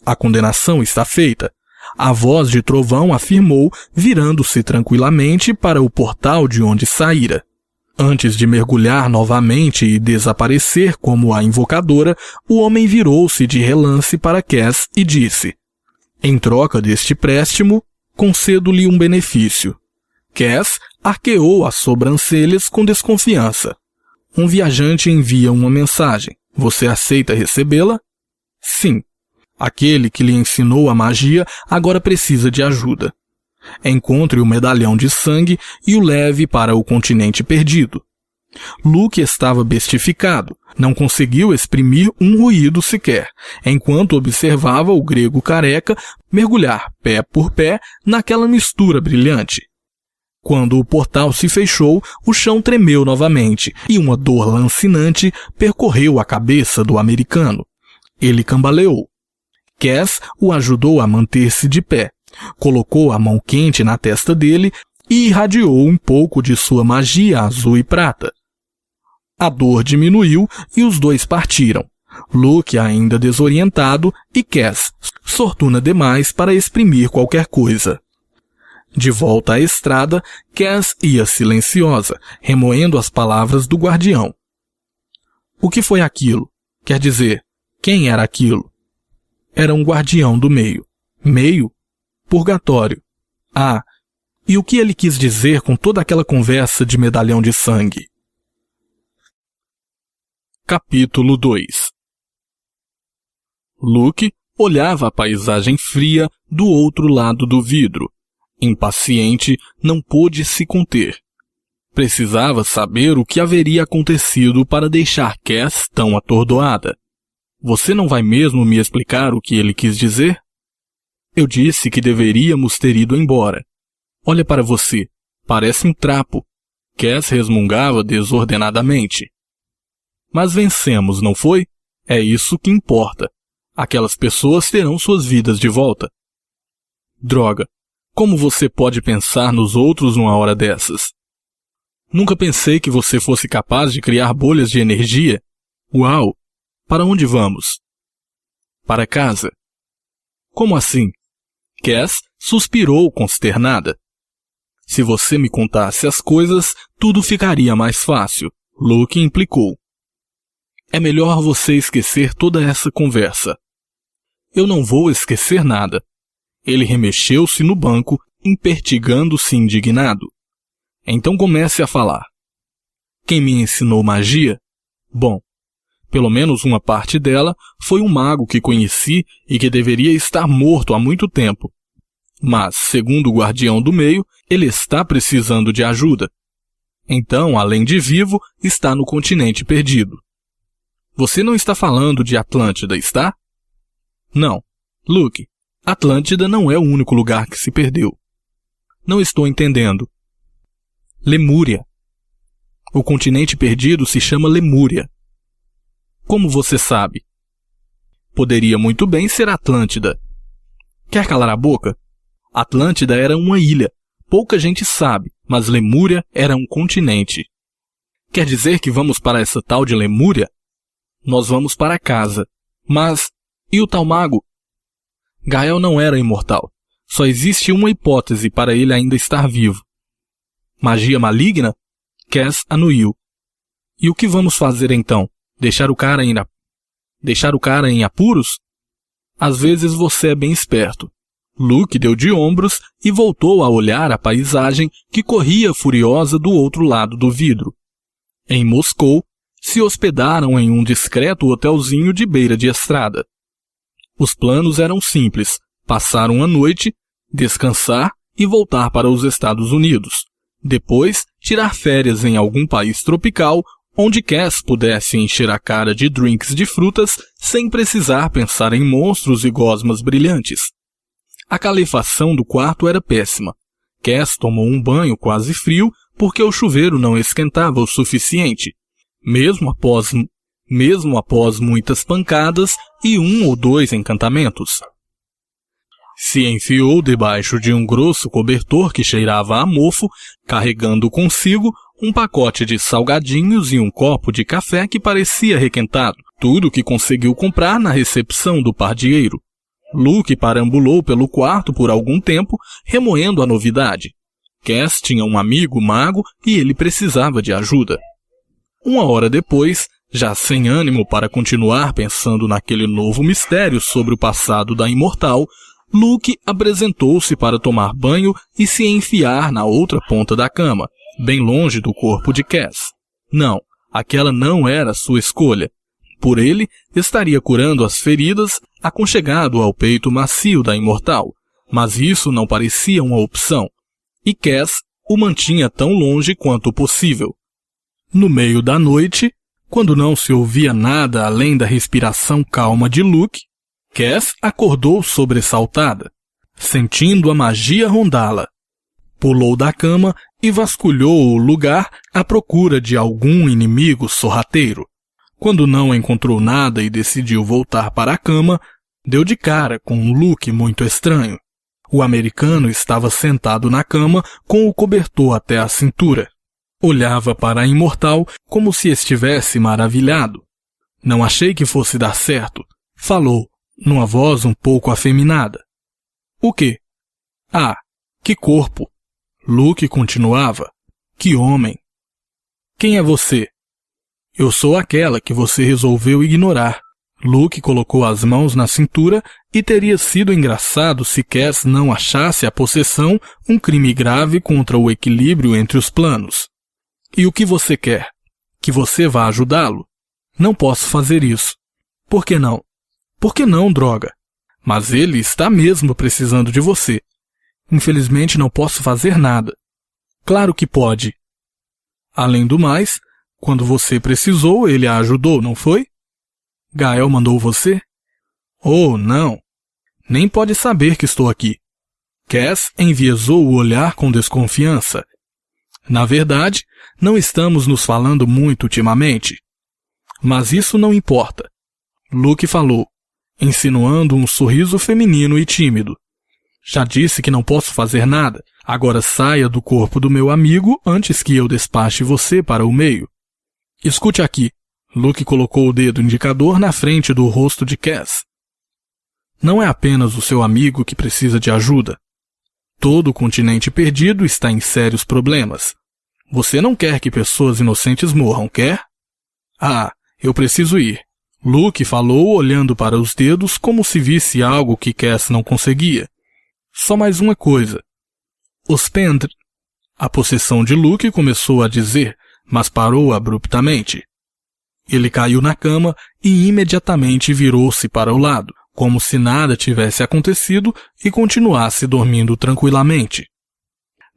A condenação está feita, a voz de trovão afirmou, virando-se tranquilamente para o portal de onde saíra. Antes de mergulhar novamente e desaparecer como a invocadora, o homem virou-se de relance para Cass e disse: em troca deste préstimo, concedo-lhe um benefício. Cass arqueou as sobrancelhas com desconfiança. Um viajante envia uma mensagem. Você aceita recebê-la? Sim. Aquele que lhe ensinou a magia agora precisa de ajuda. Encontre o medalhão de sangue e o leve para o continente perdido. Luke estava bestificado, não conseguiu exprimir um ruído sequer, enquanto observava o grego careca mergulhar pé por pé naquela mistura brilhante. Quando o portal se fechou, o chão tremeu novamente e uma dor lancinante percorreu a cabeça do americano. Ele cambaleou. Cass o ajudou a manter-se de pé, colocou a mão quente na testa dele e irradiou um pouco de sua magia azul e prata. A dor diminuiu e os dois partiram, Luke ainda desorientado e Cass sortuna demais para exprimir qualquer coisa. De volta à estrada, Cass ia silenciosa, remoendo as palavras do guardião. O que foi aquilo? Quer dizer, quem era aquilo? Era um guardião do meio. Meio? Purgatório. Ah, e o que ele quis dizer com toda aquela conversa de medalhão de sangue? Capítulo 2. Luke olhava a paisagem fria do outro lado do vidro. Impaciente, não pôde se conter. Precisava saber o que haveria acontecido para deixar Cass tão atordoada. Você não vai mesmo me explicar o que ele quis dizer? Eu disse que deveríamos ter ido embora. Olha para você, parece um trapo. Cass resmungava desordenadamente. Mas vencemos, não foi? É isso que importa. Aquelas pessoas terão suas vidas de volta. Droga, como você pode pensar nos outros numa hora dessas? Nunca pensei que você fosse capaz de criar bolhas de energia. Uau! Para onde vamos? Para casa. Como assim? Cass suspirou consternada. Se você me contasse as coisas, tudo ficaria mais fácil, Luke implicou. É melhor você esquecer toda essa conversa. Eu não vou esquecer nada. Ele remexeu-se no banco, impertigando-se indignado. Então comece a falar. Quem me ensinou magia? Bom, pelo menos uma parte dela foi um mago que conheci e que deveria estar morto há muito tempo. Mas, segundo o guardião do meio, ele está precisando de ajuda. Então, além de vivo, está no continente perdido. Você não está falando de Atlântida, está? Não. Luke, Atlântida não é o único lugar que se perdeu. Não estou entendendo. Lemúria. O continente perdido se chama Lemúria. Como você sabe? Poderia muito bem ser Atlântida. Quer calar a boca? Atlântida era uma ilha. Pouca gente sabe, mas Lemúria era um continente. Quer dizer que vamos para essa tal de Lemúria? Nós vamos para casa. Mas, e o tal mago? Gael não era imortal. Só existe uma hipótese para ele ainda estar vivo. Magia maligna? Cass anuiu. E o que vamos fazer então? Deixar o cara em apuros? Às vezes você é bem esperto. Luke deu de ombros e voltou a olhar a paisagem que corria furiosa do outro lado do vidro. Em Moscou, se hospedaram em um discreto hotelzinho de beira de estrada. Os planos eram simples: passar uma noite, descansar e voltar para os Estados Unidos. Depois, tirar férias em algum país tropical, onde Cass pudesse encher a cara de drinks de frutas sem precisar pensar em monstros e gosmas brilhantes. A calefação do quarto era péssima. Cass tomou um banho quase frio porque o chuveiro não esquentava o suficiente, mesmo após muitas pancadas e 1 ou 2 encantamentos. Se enfiou debaixo de um grosso cobertor que cheirava a mofo, carregando consigo um pacote de salgadinhos e um copo de café que parecia requentado, tudo que conseguiu comprar na recepção do pardieiro. Luke perambulou pelo quarto por algum tempo, remoendo a novidade. Cass tinha um amigo mago e ele precisava de ajuda. 1 hora depois, já sem ânimo para continuar pensando naquele novo mistério sobre o passado da imortal, Luke apresentou-se para tomar banho e se enfiar na outra ponta da cama, bem longe do corpo de Cass. Não, aquela não era sua escolha. Por ele, estaria curando as feridas, aconchegado ao peito macio da imortal, mas isso não parecia uma opção, e Cass o mantinha tão longe quanto possível. No meio da noite, quando não se ouvia nada além da respiração calma de Luke, Cass acordou sobressaltada, sentindo a magia rondá-la. Pulou da cama e vasculhou o lugar à procura de algum inimigo sorrateiro. Quando não encontrou nada e decidiu voltar para a cama, deu de cara com um Luke muito estranho. O americano estava sentado na cama com o cobertor até a cintura. Olhava para a imortal como se estivesse maravilhado. Não achei que fosse dar certo, falou, numa voz um pouco afeminada. O quê? Ah, que corpo! Luke continuava. Que homem! Quem é você? Eu sou aquela que você resolveu ignorar. Luke colocou as mãos na cintura e teria sido engraçado se Cass não achasse a possessão um crime grave contra o equilíbrio entre os planos. E o que você quer? Que você vá ajudá-lo? Não posso fazer isso. Por que não? Por que não, droga? Mas ele está mesmo precisando de você. Infelizmente não posso fazer nada. Claro que pode. Além do mais, quando você precisou, ele a ajudou, não foi? Gael mandou você? Oh, não. Nem pode saber que estou aqui. Cass enviesou o olhar com desconfiança. Na verdade, não estamos nos falando muito ultimamente. Mas isso não importa. Luke falou, insinuando um sorriso feminino e tímido. Já disse que não posso fazer nada. Agora saia do corpo do meu amigo antes que eu despache você para o meio. Escute aqui. Luke colocou o dedo indicador na frente do rosto de Cass. Não é apenas o seu amigo que precisa de ajuda. Todo o continente perdido está em sérios problemas. Você não quer que pessoas inocentes morram, quer? Ah, eu preciso ir. Luke falou olhando para os dedos como se visse algo que Cass não conseguia. Só mais uma coisa. Os Pendr... A possessão de Luke começou a dizer, mas parou abruptamente. Ele caiu na cama e imediatamente virou-se para o lado, como se nada tivesse acontecido e continuasse dormindo tranquilamente.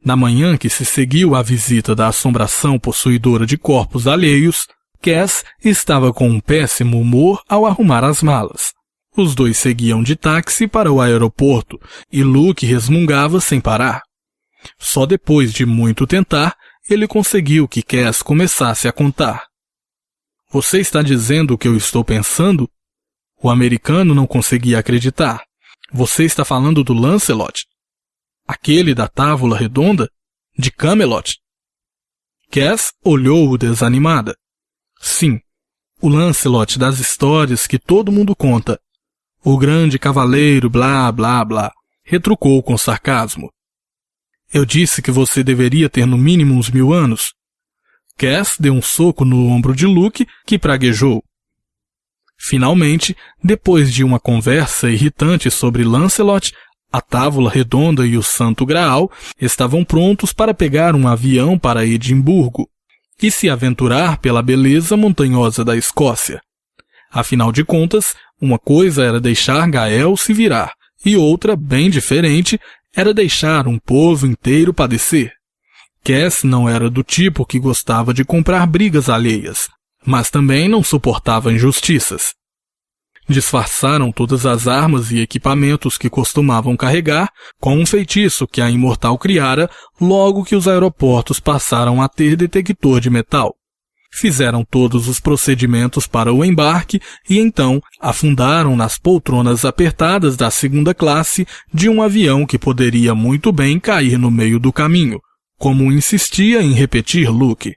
Na manhã que se seguiu à visita da assombração possuidora de corpos alheios, Cass estava com um péssimo humor ao arrumar as malas. Os dois seguiam de táxi para o aeroporto e Luke resmungava sem parar. Só depois de muito tentar, ele conseguiu que Cass começasse a contar. Você está dizendo o que eu estou pensando? O americano não conseguia acreditar. Você está falando do Lancelot? Aquele da távola redonda? De Camelot? Cass olhou-o desanimada. Sim, o Lancelot das histórias que todo mundo conta. O grande cavaleiro blá blá blá, retrucou com sarcasmo. Eu disse que você deveria ter no mínimo uns 1000 anos. Cass deu um soco no ombro de Luke, que praguejou. Finalmente, depois de uma conversa irritante sobre Lancelot, a távola redonda e o Santo Graal estavam prontos para pegar um avião para Edimburgo. e se aventurar pela beleza montanhosa da Escócia. Afinal de contas, uma coisa era deixar Gael se virar, e outra, bem diferente, era deixar um povo inteiro padecer. Cass não era do tipo que gostava de comprar brigas alheias, mas também não suportava injustiças. Disfarçaram todas as armas e equipamentos que costumavam carregar com um feitiço que a Imortal criara logo que os aeroportos passaram a ter detector de metal. Fizeram todos os procedimentos para o embarque e então afundaram nas poltronas apertadas da segunda classe de um avião que poderia muito bem cair no meio do caminho, como insistia em repetir Luke.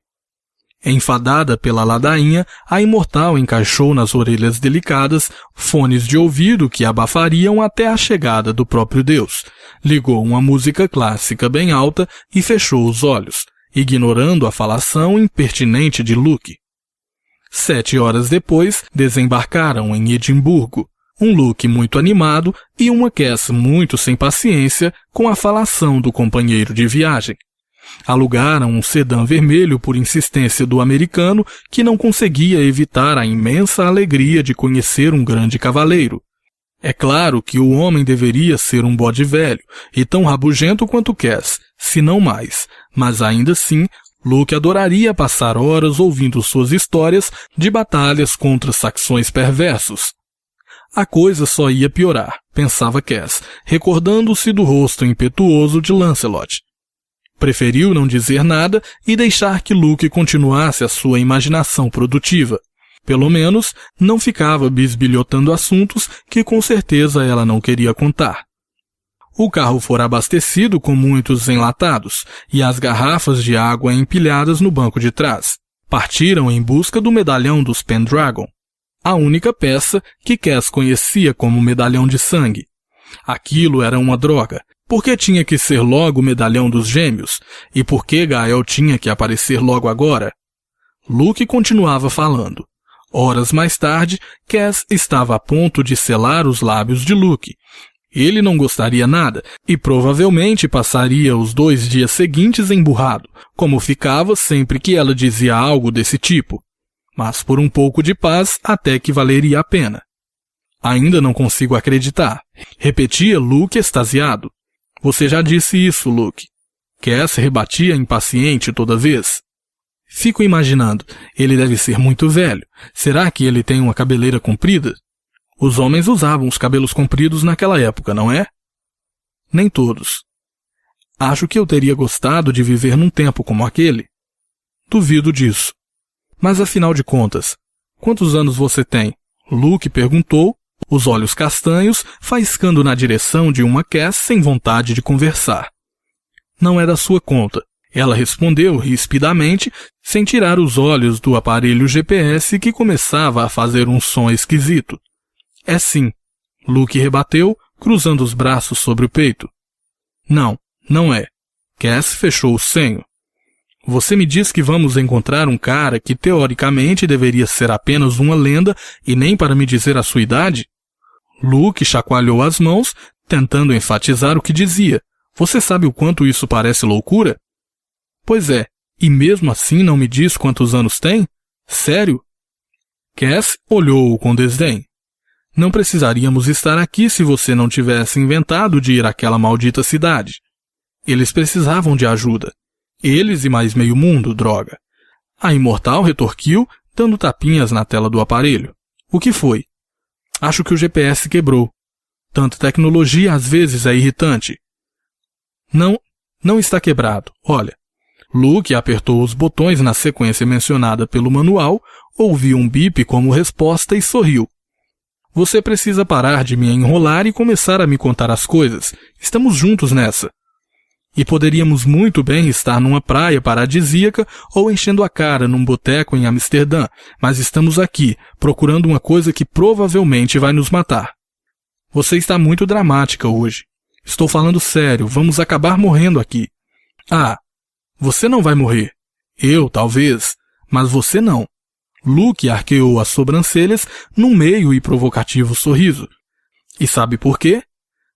Enfadada pela ladainha, a Imortal encaixou nas orelhas delicadas fones de ouvido que abafariam até a chegada do próprio Deus, ligou uma música clássica bem alta e fechou os olhos, ignorando a falação impertinente de Luke. 7 horas depois, desembarcaram em Edimburgo, um Luke muito animado e uma Cass muito sem paciência com a falação do companheiro de viagem. Alugaram um sedã vermelho por insistência do americano que não conseguia evitar a imensa alegria de conhecer um grande cavaleiro. É claro que o homem deveria ser um bode velho e tão rabugento quanto Cass, se não mais, mas ainda assim Luke adoraria passar horas ouvindo suas histórias de batalhas contra saxões perversos. A coisa só ia piorar, pensava Cass, recordando-se do rosto impetuoso de Lancelot. Preferiu não dizer nada e deixar que Luke continuasse a sua imaginação produtiva. Pelo menos, não ficava bisbilhotando assuntos que com certeza ela não queria contar. O carro fora abastecido com muitos enlatados e as garrafas de água empilhadas no banco de trás. Partiram em busca do medalhão dos Pendragon, a única peça que Cass conhecia como medalhão de sangue. Aquilo era uma droga. Por que tinha que ser logo o medalhão dos gêmeos? E por que Gael tinha que aparecer logo agora? Luke continuava falando. Horas mais tarde, Cass estava a ponto de selar os lábios de Luke. Ele não gostaria nada e provavelmente passaria os 2 dias seguintes emburrado, como ficava sempre que ela dizia algo desse tipo. Mas por um pouco de paz até que valeria a pena. Ainda não consigo acreditar, repetia Luke extasiado. Você já disse isso, Luke. Cass rebatia impaciente toda vez. Fico imaginando, ele deve ser muito velho. Será que ele tem uma cabeleira comprida? Os homens usavam os cabelos compridos naquela época, não é? Nem todos. Acho que eu teria gostado de viver num tempo como aquele. Duvido disso. Mas afinal de contas, quantos anos você tem? Luke perguntou, os olhos castanhos faiscando na direção de uma Cass sem vontade de conversar. Não é da sua conta, ela respondeu rispidamente, sem tirar os olhos do aparelho GPS que começava a fazer um som esquisito. É sim, Luke rebateu, cruzando os braços sobre o peito. Não, não é. Cass fechou o senho. Você me diz que vamos encontrar um cara que teoricamente deveria ser apenas uma lenda e nem para me dizer a sua idade? Luke chacoalhou as mãos, tentando enfatizar o que dizia. Você sabe o quanto isso parece loucura? Pois é, e mesmo assim não me diz quantos anos tem? Sério? Cass olhou-o com desdém. Não precisaríamos estar aqui se você não tivesse inventado de ir àquela maldita cidade. Eles precisavam de ajuda. Eles e mais meio mundo, droga. A Imortal retorquiu, dando tapinhas na tela do aparelho. O que foi? Acho que o GPS quebrou. Tanta tecnologia às vezes é irritante. Não está quebrado. Olha. Luke apertou os botões na sequência mencionada pelo manual, ouviu um bip como resposta e sorriu. Você precisa parar de me enrolar e começar a me contar as coisas. Estamos juntos nessa. E poderíamos muito bem estar numa praia paradisíaca ou enchendo a cara num boteco em Amsterdã, mas estamos aqui, procurando uma coisa que provavelmente vai nos matar. Você está muito dramática hoje. Estou falando sério, vamos acabar morrendo aqui. Ah, você não vai morrer. Eu, talvez, mas você não. Luke arqueou as sobrancelhas num meio e provocativo sorriso. E sabe por quê?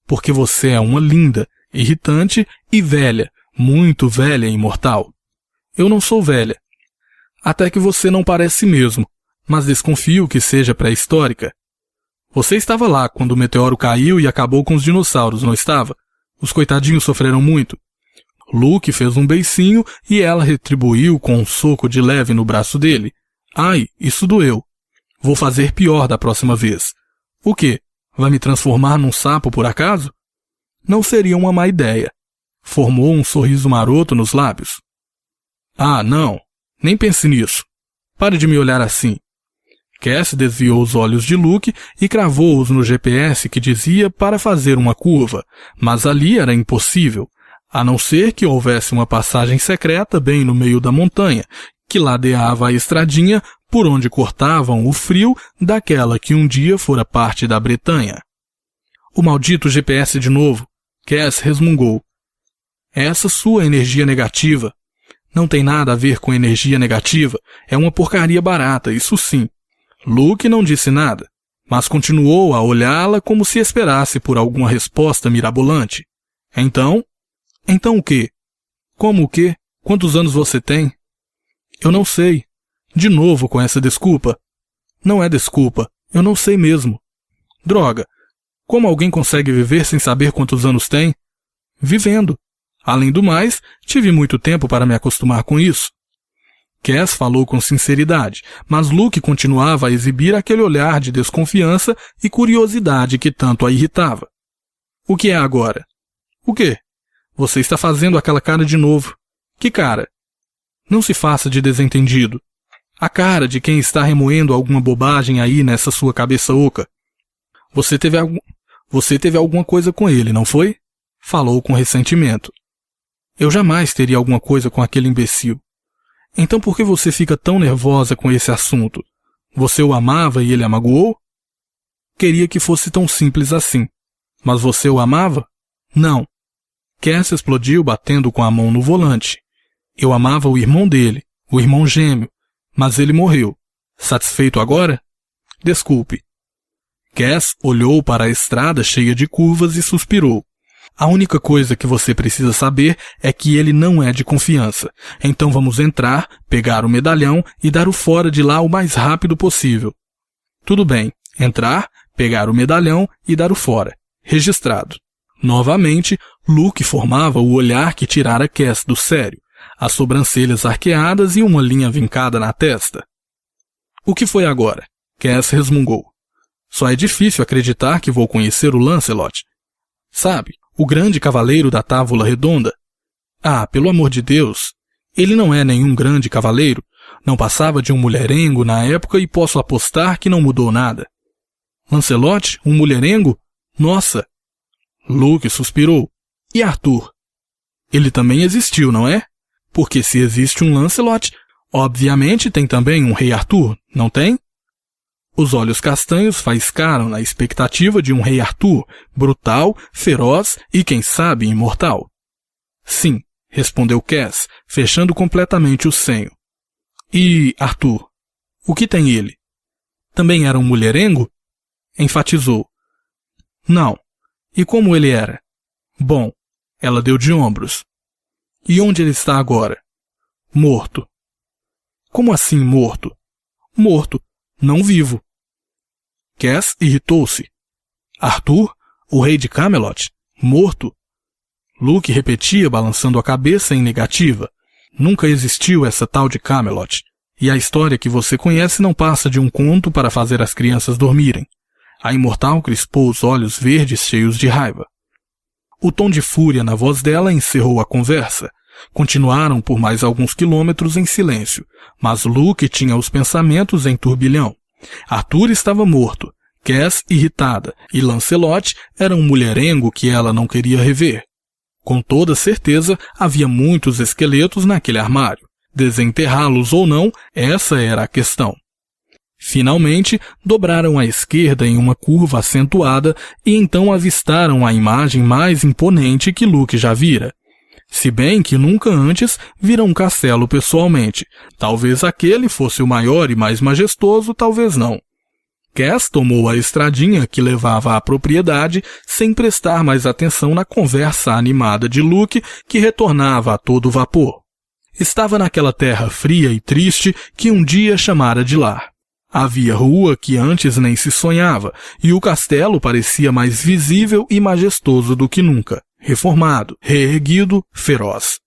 Porque você é uma linda, irritante e velha, muito velha e imortal. Eu não sou velha. Até que você não parece mesmo, mas desconfio que seja pré-histórica. Você estava lá quando o meteoro caiu e acabou com os dinossauros, não estava? Os coitadinhos sofreram muito. Luke fez um beicinho e ela retribuiu com um soco de leve no braço dele. Ai, isso doeu. Vou fazer pior da próxima vez. O quê? Vai me transformar num sapo por acaso? Não seria uma má ideia. Formou um sorriso maroto nos lábios. Ah, não. Nem pense nisso. Pare de me olhar assim. Cass desviou os olhos de Luke e cravou-os no GPS que dizia para fazer uma curva, mas ali era impossível, a não ser que houvesse uma passagem secreta bem no meio da montanha, que ladeava a estradinha por onde cortavam o frio daquela que um dia fora parte da Bretanha. O maldito GPS de novo, Cass resmungou. Essa sua energia negativa. Não tem nada a ver com energia negativa, é uma porcaria barata, isso sim. Luke não disse nada, mas continuou a olhá-la como se esperasse por alguma resposta mirabolante. Então o quê? Como o quê? Quantos anos você tem? Eu não sei. De novo com essa desculpa. Não é desculpa, eu não sei mesmo. Droga, como alguém consegue viver sem saber quantos anos tem? Vivendo. Além do mais, tive muito tempo para me acostumar com isso. Cass falou com sinceridade, mas Luke continuava a exibir aquele olhar de desconfiança e curiosidade que tanto a irritava. O que é agora? O quê? Você está fazendo aquela cara de novo. Que cara? Não se faça de desentendido. A cara de quem está remoendo alguma bobagem aí nessa sua cabeça oca. Você teve alguma coisa com ele, não foi? Falou com ressentimento. Eu jamais teria alguma coisa com aquele imbecil. Então por que você fica tão nervosa com esse assunto? Você o amava e ele a magoou? Queria que fosse tão simples assim. Mas você o amava? Não. Cass explodiu batendo com a mão no volante. Eu amava o irmão dele, o irmão gêmeo, mas ele morreu. Satisfeito agora? Desculpe. Cass olhou para a estrada cheia de curvas e suspirou. A única coisa que você precisa saber é que ele não é de confiança. Então vamos entrar, pegar o medalhão e dar o fora de lá o mais rápido possível. Tudo bem. Entrar, pegar o medalhão e dar o fora. Registrado. Novamente, Luke formava o olhar que tirara Cass do sério, as sobrancelhas arqueadas e uma linha vincada na testa. O que foi agora? Cass resmungou. Só é difícil acreditar que vou conhecer o Lancelot. Sabe, o grande cavaleiro da Távola Redonda. Ah, pelo amor de Deus, ele não é nenhum grande cavaleiro, não passava de um mulherengo na época e posso apostar que não mudou nada. Lancelot, um mulherengo? Nossa! Luke suspirou. E Arthur? Ele também existiu, não é? Porque se existe um Lancelot, obviamente tem também um rei Arthur, não tem? Os olhos castanhos faiscaram na expectativa de um rei Arthur, brutal, feroz e, quem sabe, imortal. Sim, respondeu Cass, fechando completamente o senho. E Arthur? O que tem ele? Também era um mulherengo? Enfatizou. Não. E como ele era? Bom, ela deu de ombros. E onde ele está agora? Morto. Como assim morto? Morto, não vivo. Cass irritou-se. Arthur, o rei de Camelot, morto? Luke repetia, balançando a cabeça em negativa. Nunca existiu essa tal de Camelot. E a história que você conhece não passa de um conto para fazer as crianças dormirem. A imortal crispou os olhos verdes cheios de raiva. O tom de fúria na voz dela encerrou a conversa. Continuaram por mais alguns quilômetros em silêncio, mas Luke tinha os pensamentos em turbilhão. Arthur estava morto, Cass irritada, e Lancelot era um mulherengo que ela não queria rever. Com toda certeza, havia muitos esqueletos naquele armário. Desenterrá-los ou não, essa era a questão. Finalmente, dobraram à esquerda em uma curva acentuada e então avistaram a imagem mais imponente que Luke já vira. Se bem que nunca antes vira um castelo pessoalmente. Talvez aquele fosse o maior e mais majestoso, talvez não. Cass tomou a estradinha que levava à propriedade sem prestar mais atenção na conversa animada de Luke, que retornava a todo vapor. Estava naquela terra fria e triste que um dia chamara de lar. Havia rua que antes nem se sonhava, e o castelo parecia mais visível e majestoso do que nunca, reformado, reerguido, feroz.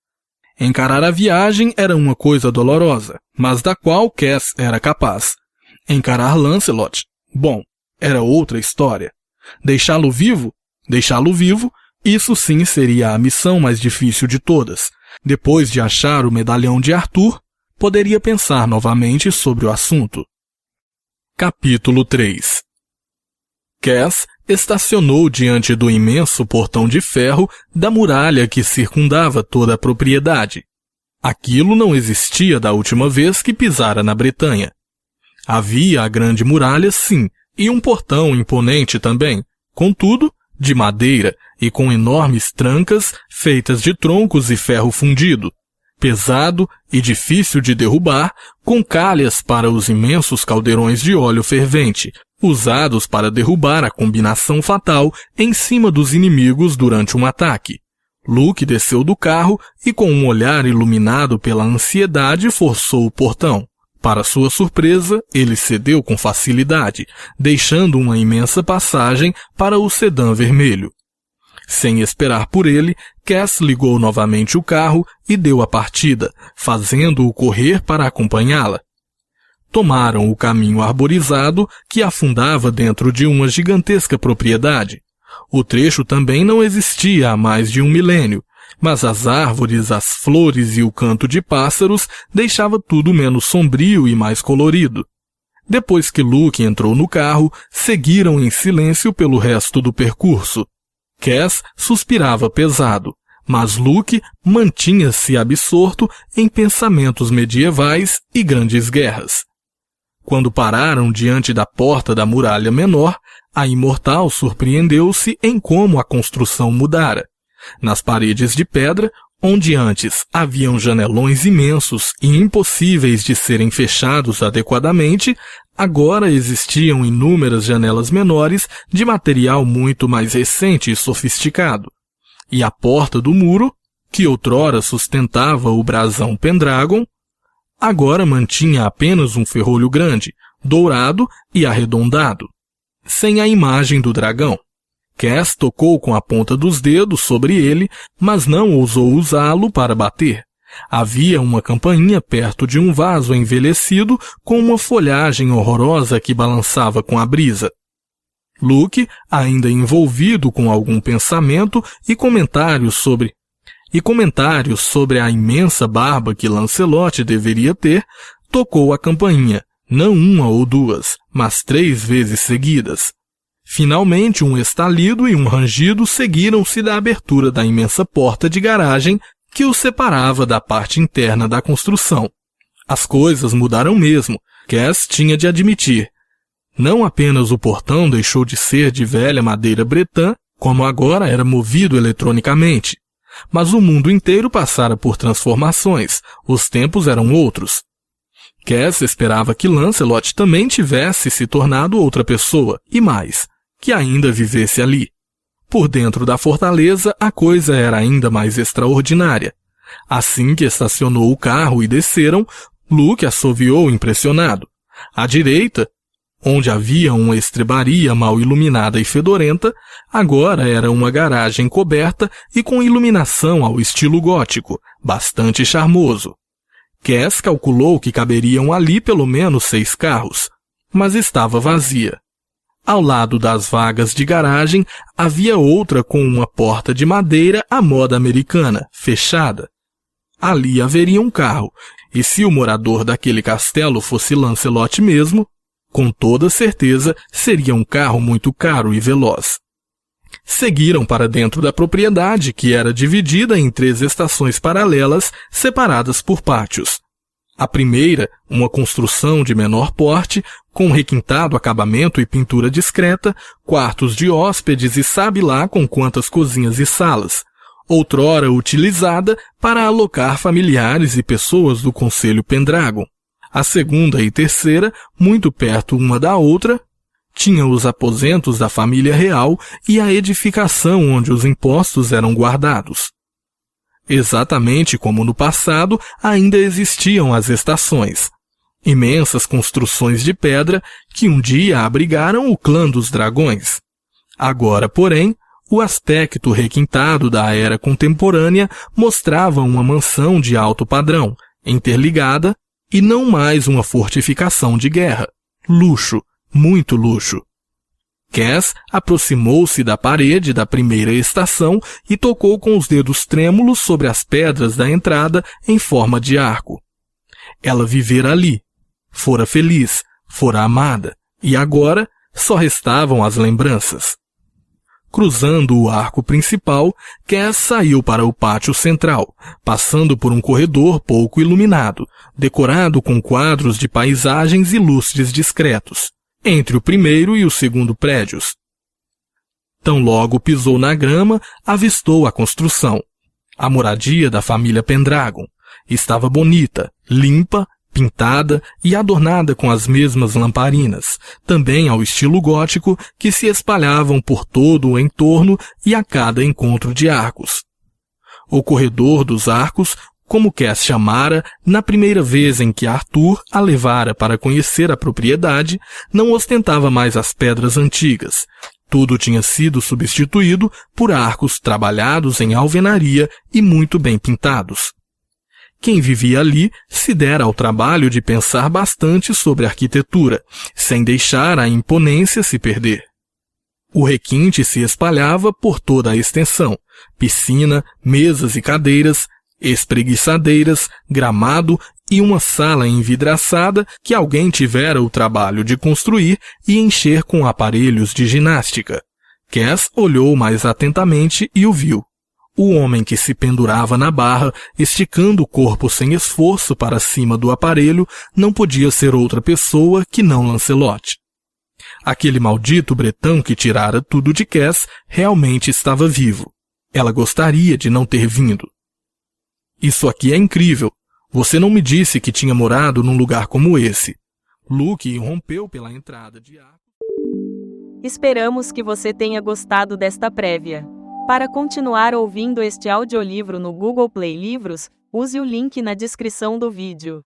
Encarar a viagem era uma coisa dolorosa, mas da qual Cass era capaz. Encarar Lancelot, bom, era outra história. Deixá-lo vivo? Deixá-lo vivo, isso sim seria a missão mais difícil de todas. Depois de achar o medalhão de Arthur, poderia pensar novamente sobre o assunto. Capítulo 3. Cass estacionou diante do imenso portão de ferro da muralha que circundava toda a propriedade. Aquilo não existia da última vez que pisara na Bretanha. Havia a grande muralha, sim, e um portão imponente também, contudo, de madeira e com enormes trancas feitas de troncos e ferro fundido, pesado e difícil de derrubar, com calhas para os imensos caldeirões de óleo fervente, usados para derrubar a combinação fatal em cima dos inimigos durante um ataque. Luke desceu do carro e com um olhar iluminado pela ansiedade forçou o portão. Para sua surpresa, ele cedeu com facilidade, deixando uma imensa passagem para o sedã vermelho. Sem esperar por ele, Cass ligou novamente o carro e deu a partida, fazendo-o correr para acompanhá-la. Tomaram o caminho arborizado que afundava dentro de uma gigantesca propriedade. O trecho também não existia há mais de 1 milênio, mas as árvores, as flores e o canto de pássaros deixava tudo menos sombrio e mais colorido. Depois que Luke entrou no carro, seguiram em silêncio pelo resto do percurso. Cass suspirava pesado, mas Luke mantinha-se absorto em pensamentos medievais e grandes guerras. Quando pararam diante da porta da muralha menor, a imortal surpreendeu-se em como a construção mudara. Nas paredes de pedra, onde antes haviam janelões imensos e impossíveis de serem fechados adequadamente, agora existiam inúmeras janelas menores de material muito mais recente e sofisticado. E a porta do muro, que outrora sustentava o brasão Pendragon, agora mantinha apenas um ferrolho grande, dourado e arredondado, sem a imagem do dragão. Cass tocou com a ponta dos dedos sobre ele, mas não ousou usá-lo para bater. Havia uma campainha perto de um vaso envelhecido com uma folhagem horrorosa que balançava com a brisa. Luke, ainda envolvido com algum pensamento e comentários sobre a imensa barba que Lancelot deveria ter, tocou a campainha, não uma ou duas, mas 3 vezes seguidas. Finalmente, um estalido e um rangido seguiram-se da abertura da imensa porta de garagem que o separava da parte interna da construção. As coisas mudaram mesmo, Cass tinha de admitir. Não apenas o portão deixou de ser de velha madeira bretã, como agora era movido eletronicamente, mas o mundo inteiro passara por transformações, os tempos eram outros. Cass esperava que Lancelot também tivesse se tornado outra pessoa, e mais, que ainda vivesse ali. Por dentro da fortaleza, a coisa era ainda mais extraordinária. Assim que estacionou o carro e desceram, Luke assoviou impressionado. À direita, onde havia uma estrebaria mal iluminada e fedorenta, agora era uma garagem coberta e com iluminação ao estilo gótico, bastante charmoso. Cass calculou que caberiam ali pelo menos 6 carros, mas estava vazia. Ao lado das vagas de garagem, havia outra com uma porta de madeira à moda americana, fechada. Ali haveria um carro, e se o morador daquele castelo fosse Lancelot mesmo, com toda certeza seria um carro muito caro e veloz. Seguiram para dentro da propriedade, que era dividida em 3 estações paralelas, separadas por pátios. A primeira, uma construção de menor porte, com requintado acabamento e pintura discreta, quartos de hóspedes e sabe lá com quantas cozinhas e salas, outrora utilizada para alocar familiares e pessoas do Conselho Pendragon. A segunda e terceira, muito perto uma da outra, tinha os aposentos da família real e a edificação onde os impostos eram guardados. Exatamente como no passado, ainda existiam as estações. Imensas construções de pedra que um dia abrigaram o clã dos dragões. Agora, porém, o aspecto requintado da era contemporânea mostrava uma mansão de alto padrão, interligada, e não mais uma fortificação de guerra. Luxo, muito luxo. Cass aproximou-se da parede da primeira estação e tocou com os dedos trêmulos sobre as pedras da entrada em forma de arco. Ela vivera ali, fora feliz, fora amada, e agora só restavam as lembranças. Cruzando o arco principal, Cass saiu para o pátio central, passando por um corredor pouco iluminado, decorado com quadros de paisagens e lustres discretos, entre o primeiro e o segundo prédios. Tão logo pisou na grama, avistou a construção. A moradia da família Pendragon. Estava bonita, limpa, pintada e adornada com as mesmas lamparinas, também ao estilo gótico, que se espalhavam por todo o entorno e a cada encontro de arcos. O corredor dos arcos, como Cass chamara na primeira vez em que Arthur a levara para conhecer a propriedade, não ostentava mais as pedras antigas. Tudo tinha sido substituído por arcos trabalhados em alvenaria e muito bem pintados. Quem vivia ali se dera ao trabalho de pensar bastante sobre arquitetura, sem deixar a imponência se perder. O requinte se espalhava por toda a extensão: piscina, mesas e cadeiras, espreguiçadeiras, gramado e uma sala envidraçada que alguém tivera o trabalho de construir e encher com aparelhos de ginástica. Cass olhou mais atentamente e o viu. O homem que se pendurava na barra, esticando o corpo sem esforço para cima do aparelho, não podia ser outra pessoa que não Lancelot. Aquele maldito bretão que tirara tudo de Cass realmente estava vivo. Ela gostaria de não ter vindo. Isso aqui é incrível. Você não me disse que tinha morado num lugar como esse. Luke irrompeu pela entrada de ar. Esperamos que você tenha gostado desta prévia. Para continuar ouvindo este audiolivro no Google Play Livros, use o link na descrição do vídeo.